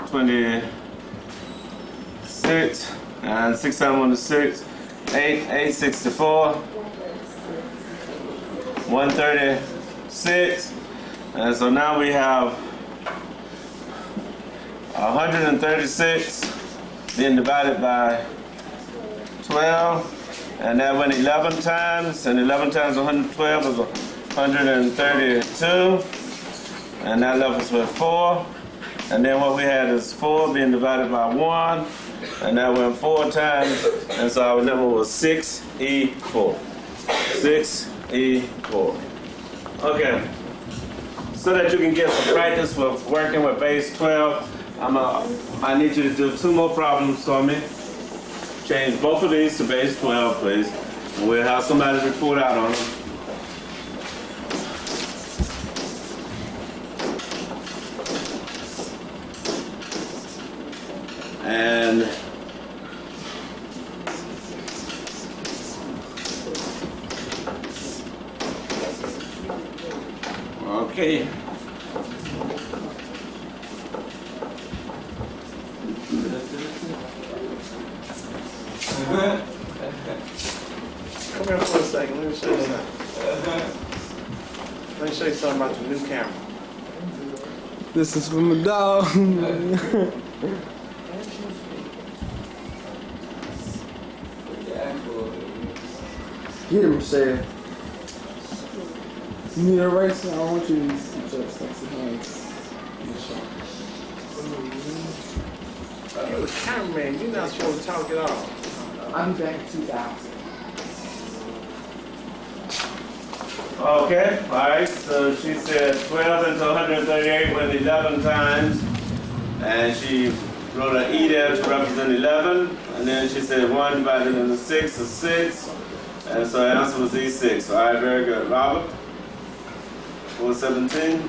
26, and 6 times 1 is 6, 8, 64, 136, and so now we have 136 being divided by 12, and that went 11 times, and 11 times 112 is 132, and that left us with 4, And then what we had is 4 being divided by 1, and that went 4 times, and so our number was 6E4. 6E4. Okay. So that you can get some practice with working with base 12, I need you to do 2 more problems for me. Change both of these to base 12, please. And we'll have somebody report out on them. And okay. Come here for a second, let me show you something. Let me show you something about the new camera. This is from a dog. Get him, Michelle. You need a eraser? I want you to just You're a cameraman, you're not supposed to talk at all. I'll be back in 2000. Okay, all right, so she said 12 into 138 went 11 times, and she wrote an E there to represent 11, and then she said 1 divided into 6 is 6, and so the answer was E6. All right, very good. Robert, 417.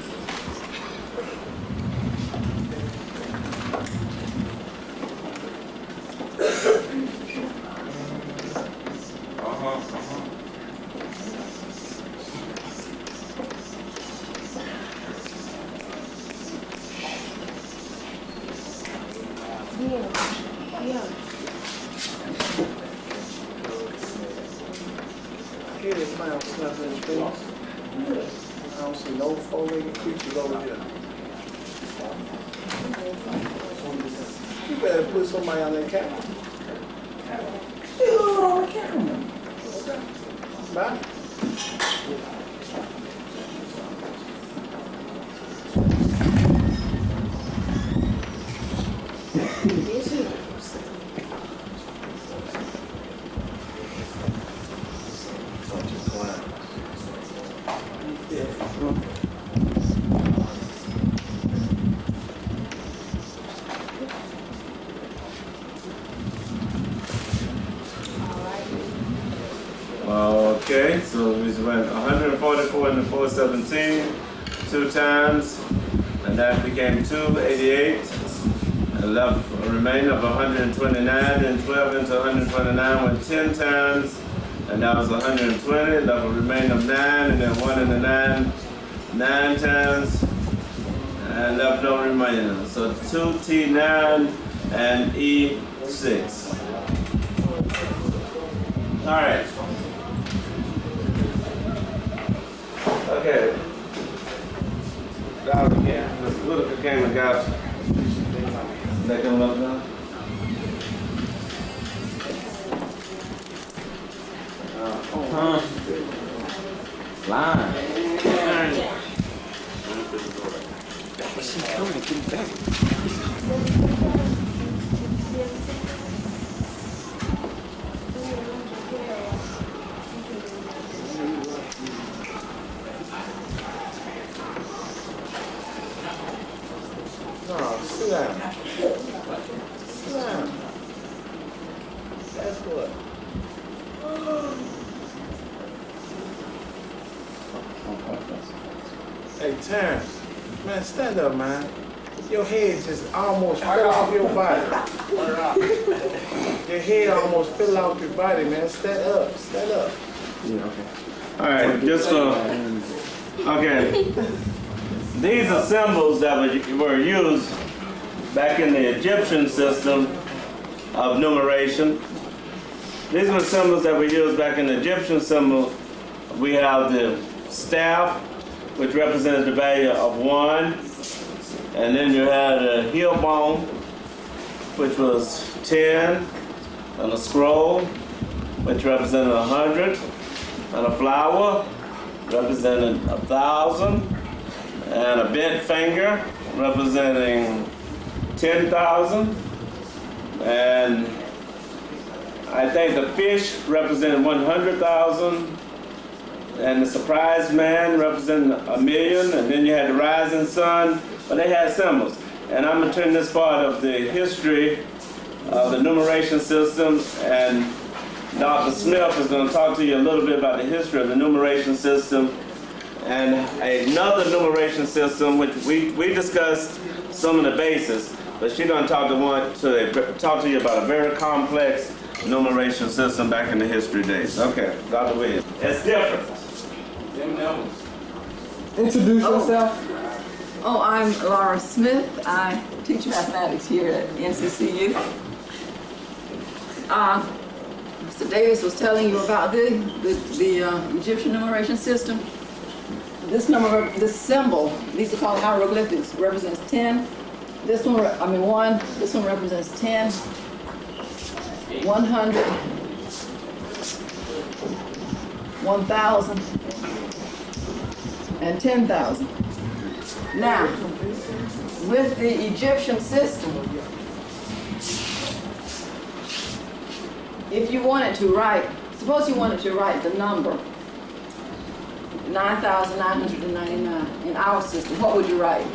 Here is my nothing in space. I don't see no 4-legged creatures over here. You better put somebody on that camera. Still on the camera. Bye. Okay, so we went 144 into 417 2 times, and that became 288, and left a remainder of 129, and 12 into 129 went 10 times, and that was 120, left a remainder of 9, and then 1 into 9, 9 times, and left no remainder. So 2T9 and E6. All right. Okay. Got it again. Let's look at the camera, guys. They come up now. Line. No, sit down. Sit down. That's what. Hey, Terrence. Man, stand up, man. Your head just almost fell off your body. Your head almost fell off your body, man. Stand up. Stand up. Yeah, okay. All right, just okay. These are symbols that were used back in the Egyptian system of numeration. These were symbols that were used back in the Egyptian symbol. We have the staff, which represents the value of 1. And then you had a heel bone, which was 10. And a scroll, which represented 100. And a flower, represented 1,000. And a bent finger, representing 10,000. And I think the fish represented 100,000. And the surprise man represented 1,000,000. And then you had the rising sun, but they had symbols. And I'm gonna turn this part of the history of the numeration system, and Dr. Smith is gonna talk to you a little bit about the history of the numeration system and another numeration system, which we discussed some of the basis, but she's gonna talk to you about a very complex numeration system back in the history days. Okay, Dr. Williams. It's different. Them numbers. Introduce yourself. Oh, I'm Laura Smith. I teach mathematics here at NCCU. Mr. Davis was telling you about the Egyptian numeration system. This symbol, these are called hieroglyphics, represents 10. This one, 1. This one represents 10, 100, 1,000, and 10,000. Now, with the Egyptian system, if you wanted to write, suppose you wanted to write the number 9,999 in our system, what would you write?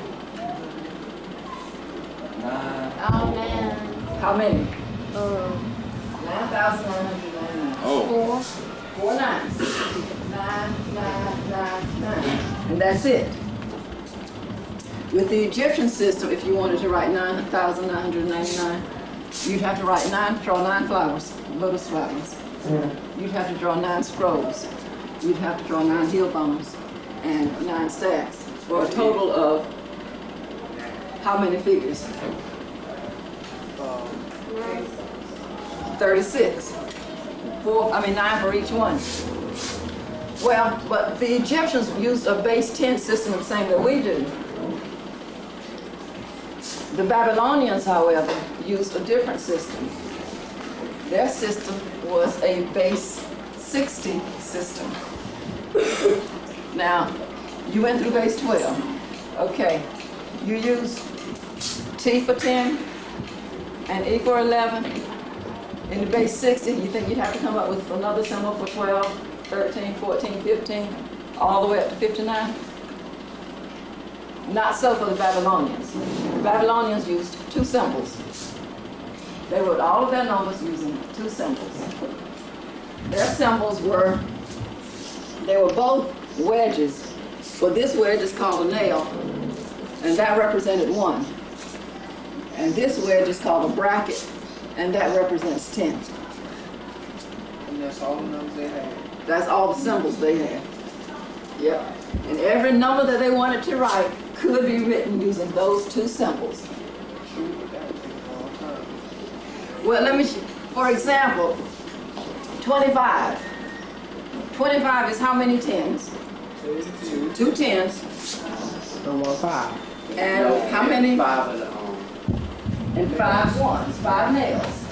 9. Oh, man. How many? 9,999. Oh. 4 nines. 9, 9, 9, 9. And that's it. With the Egyptian system, if you wanted to write 9,999, you'd have to draw 9 flowers, lotus flowers. You'd have to draw 9 scrolls. You'd have to draw 9 heel bones and 9 staffs for a total of how many figures? 36. 9 for each one. Well, but the Egyptians used a base 10 system the same way we do. The Babylonians, however, used a different system. Their system was a base 60 system. Now, you went through base 12. Okay, you use T for 10 and E for 11. In the base 60, you think you'd have to come up with another symbol for 12, 13, 14, 15, all the way up to 59? Not so for the Babylonians. The Babylonians used 2 symbols. They wrote all of their numbers using 2 symbols. Their symbols were both wedges, but this wedge is called a nail, and that represented 1. And this wedge is called a bracket, and that represents 10. And that's all the numbers they had. That's all the symbols they had. Yep. And every number that they wanted to write could be written using those 2 symbols. Well, for example, 25. 25 is how many 10s? 2 10s. And 1 5. And how many? 5 of the And 5 ones, 5 nails.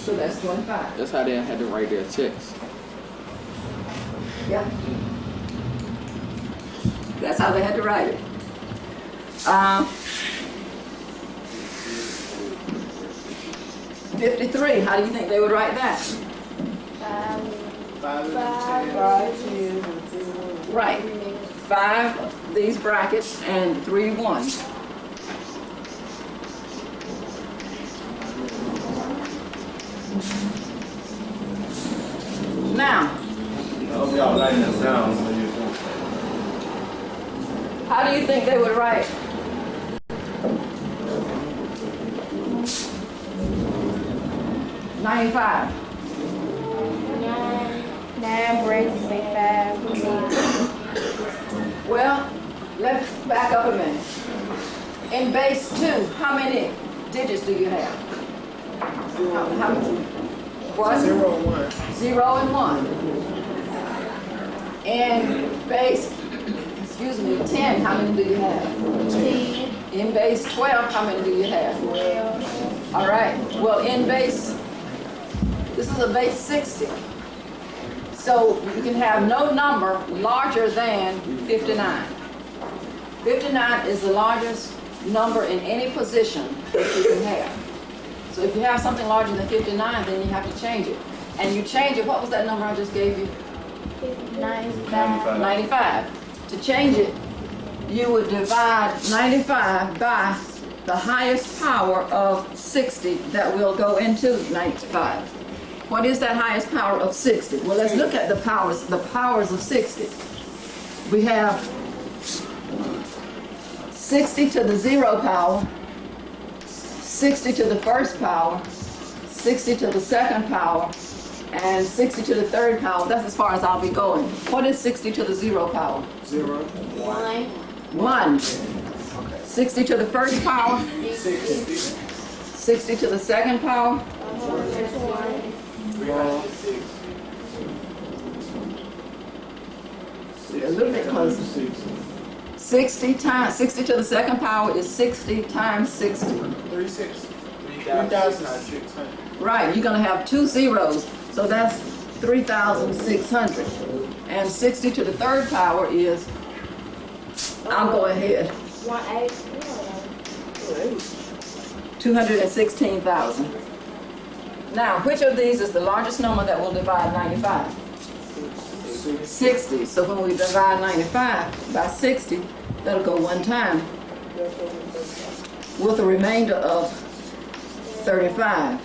So that's 25. That's how they had to write their checks. Yeah. That's how they had to write it. 53, how do you think they would write that? 5 and 10. Right. 5 of these brackets and 3 ones. Now, I hope y'all writing this down. how do you think they would write? $95. 9 breaks, say 5. Well, let's back up a minute. In base 2, how many digits do you have? How many? What? 0 and 1. 0 and 1. In base, 10, how many do you have? 10. In base 12, how many do you have? 12. All right. Well, in base, this is a base 60. So you can have no number larger than 59. 59 is the largest number in any position that you can have. So if you have something larger than 59, then you have to change it. And you change it, what was that number I just gave you? 95. 95. To change it, you would divide 95 by the highest power of 60 that will go into 95. What is that highest power of 60? Well, let's look at the powers of 60. We have 60 to the 0 power, 60 to the first power, 60 to the second power, and 60 to the third power. That's as far as I'll be going. What is 60 to the 0 power? 1. 60 to the first power? 60 to the second power? A little bit closer. 60 to the second power is 60 times 60. 3,600. Right, you're gonna have 2 zeros, so that's 3,600. And 60 to the third power is, I'll go ahead, 216,000. Now, which of these is the largest number that will divide 95? 60. So when we divide 95 by 60, that'll go one time with a remainder of 35.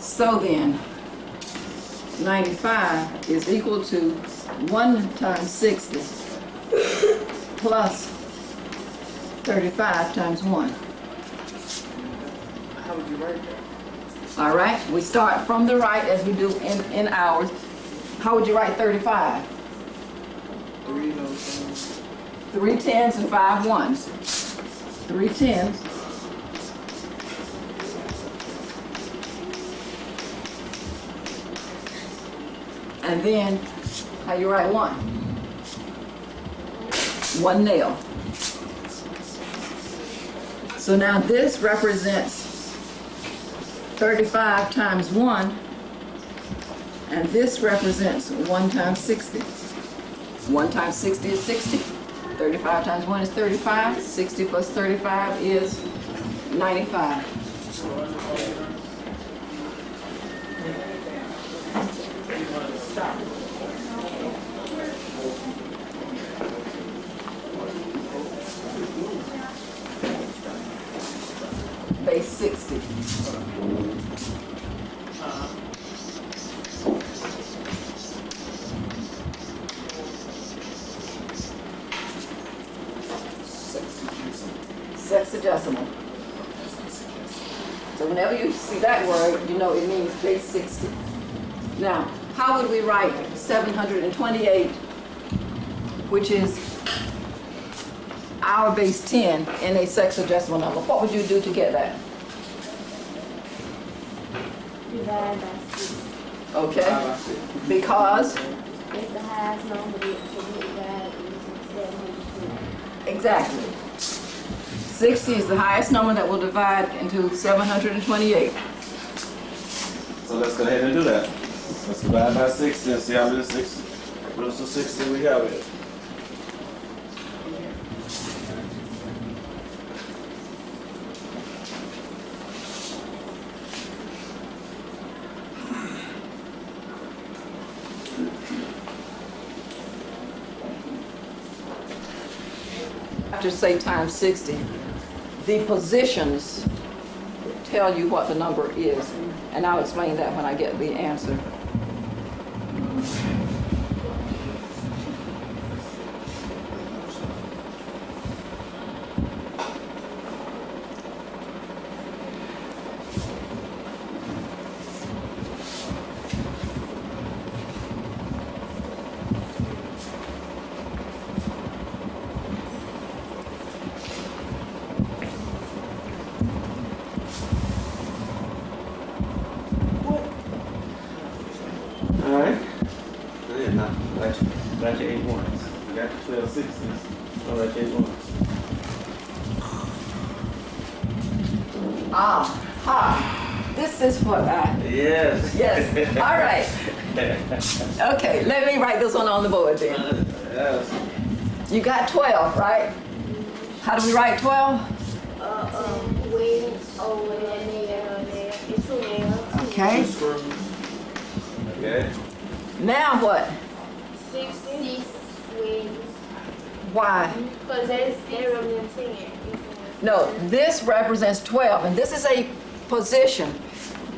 So then, 95 is equal to 1 times 60 plus 35 times 1. How would you write that? All right, we start from the right as we do in hours. How would you write 35? 3 tens and 5 ones. 3 tens. And then, how you write 1? 1 nail. So now this represents 35 times 1, and this represents 1 times 60. 1 times 60 is 60. 35 times 1 is 35. 60 plus 35 is 95. Base 60. Sexagesimal. So whenever you see that word, you know it means base 60. Now, how would we write 728, which is our base 10 in a sexagesimal number? What would you do to get that? Divide by 6. Okay? Because? It's the highest number that can be divided into 720. Exactly. 60 is the highest number that will divide into 728. So let's go ahead and do that. Let's divide by 60 and see how many 60 roots of 60 we have here. After say times 60, the positions tell you what the number is, and I'll explain that when I get the answer. All right. Good. Now, got your 8 ones. You got your 12 sixes. All right, 8 ones. this is what I, Yes. yes, all right. Okay, let me write this one on the board then. Yes. You got 12, right? How do we write 12? Wings over there, it's two nails. Okay. Okay. Now what? 6 wings. Why? Because that's 0 and 10. No, this represents 12, and this is a position.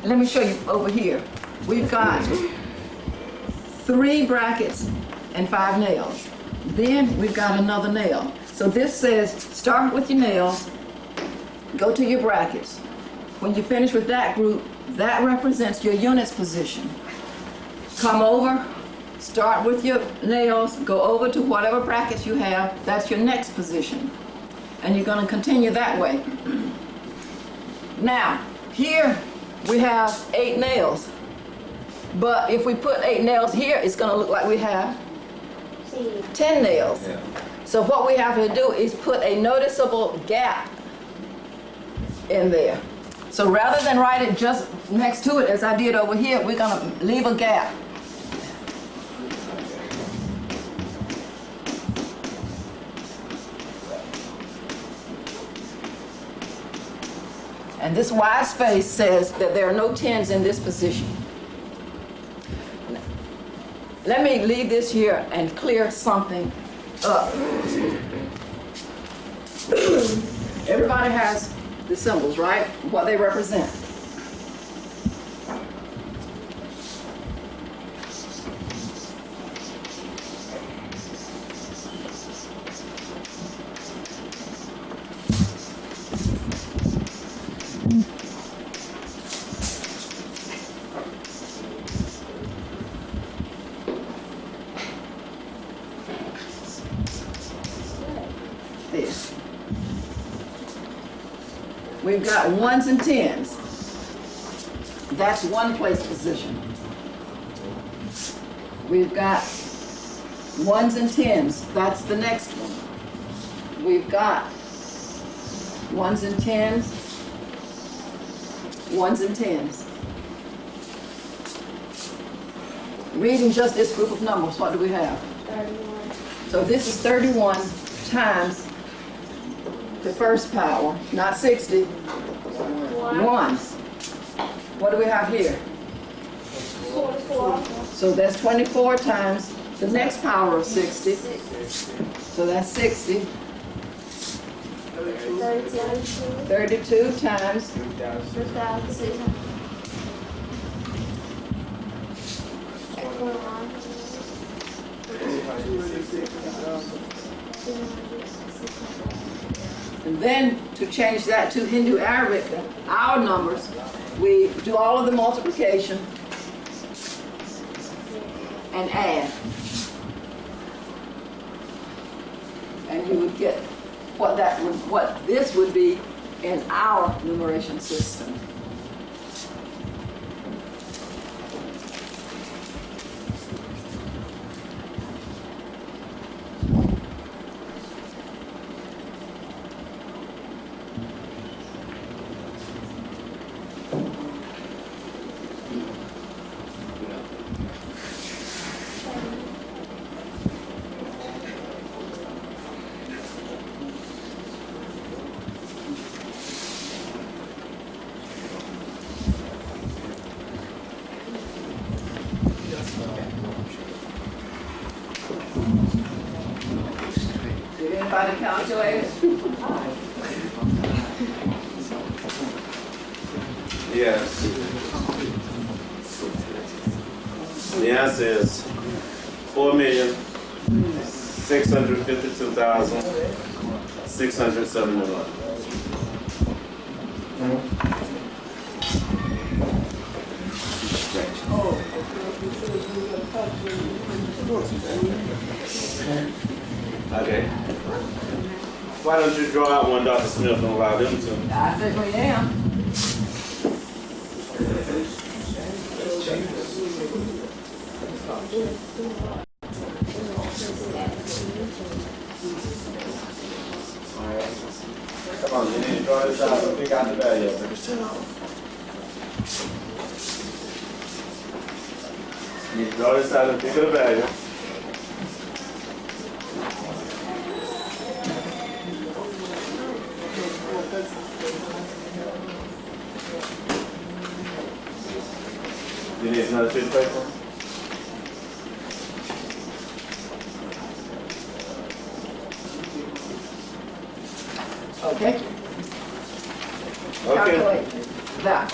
Let me show you over here. We've got 3 brackets and 5 nails. Then we've got another nail. So this says, start with your nails, go to your brackets. When you finish with that group, that represents your unit's position. Come over, start with your nails, go over to whatever brackets you have, that's your next position. And you're going to continue that way. Now, here we have 8 nails. But if we put 8 nails here, it's going to look like we have 10 nails. Yeah. So what we have to do is put a noticeable gap in there. So rather than write it just next to it as I did over here, we're going to leave a gap. And this wide space says that there are no 10s in this position. Let me leave this here and clear something up. Everybody has the symbols, right? What they represent. This. We've got 1s and 10s. That's one place position. We've got 1s and 10s. That's the next one. We've got 1s and 10s, 1s and 10s. Reading just this group of numbers, what do we have? 31. So this is 31 times the first power, not 60. 1. What do we have here? 24. So that's 24 times the next power of 60. So that's 60. 32 times 2,600. 21. And then to change that to Hindu Arabic, our numbers, we do all of the multiplication and add. And you would get what this would be in our numeration system. Did anybody calculate it? Yes. The answer is 4,652,671. Okay. Why don't you draw out one, Dr. Smith, and allow them to? I certainly am. Come on, you need to draw this out so we got the value of it. You draw this out and think of the value. You need another sheet of paper? Okay. Okay. Calculate that.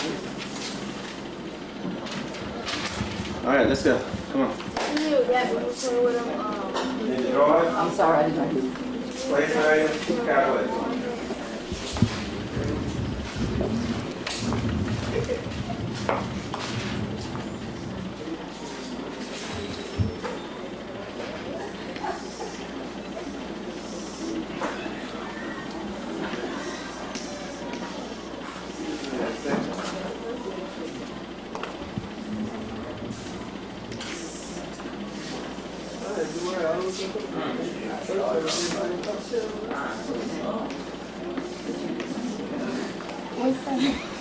All right, let's go. Come on. You got me between with them, Did you draw it? I'm sorry, I did not hear you. Place value, calculate. what's that?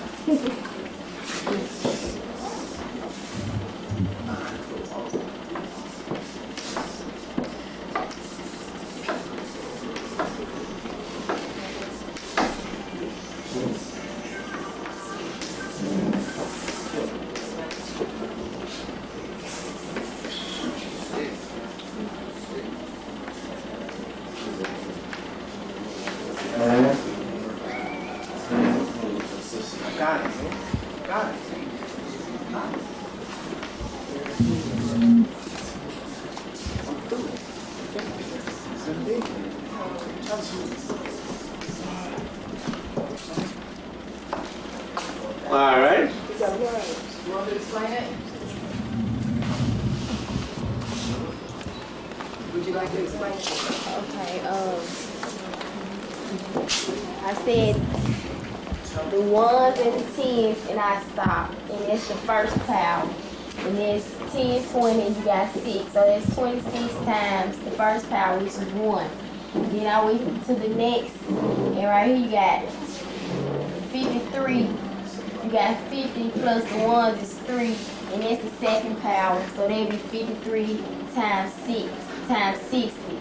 Got it. Got it. All right. You want me to explain it? Would you like to explain it? Okay, I said the ones and the tens, and I stopped, and it's the first pile. And it's 10, 20, and you got 6. So that's 26 times the first pile, which is 1. Then I went to the next, and right here you got 53. You got 50 plus the ones is 3, and that's the second power. So that'd be 53 times 6 times 60.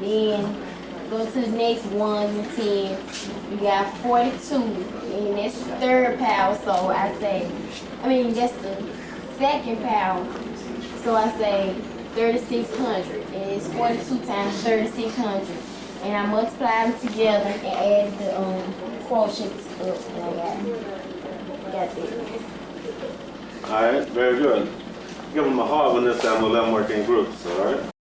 Then go to the next 1 and 10. You got 42, and that's the third power. So that's the second power. So I say 3,600, and it's 42 times 3,600. And I multiply them together and add the quotients up, and I got this. All right, very good. Give them a hard one this time. We'll let them work in groups, all right?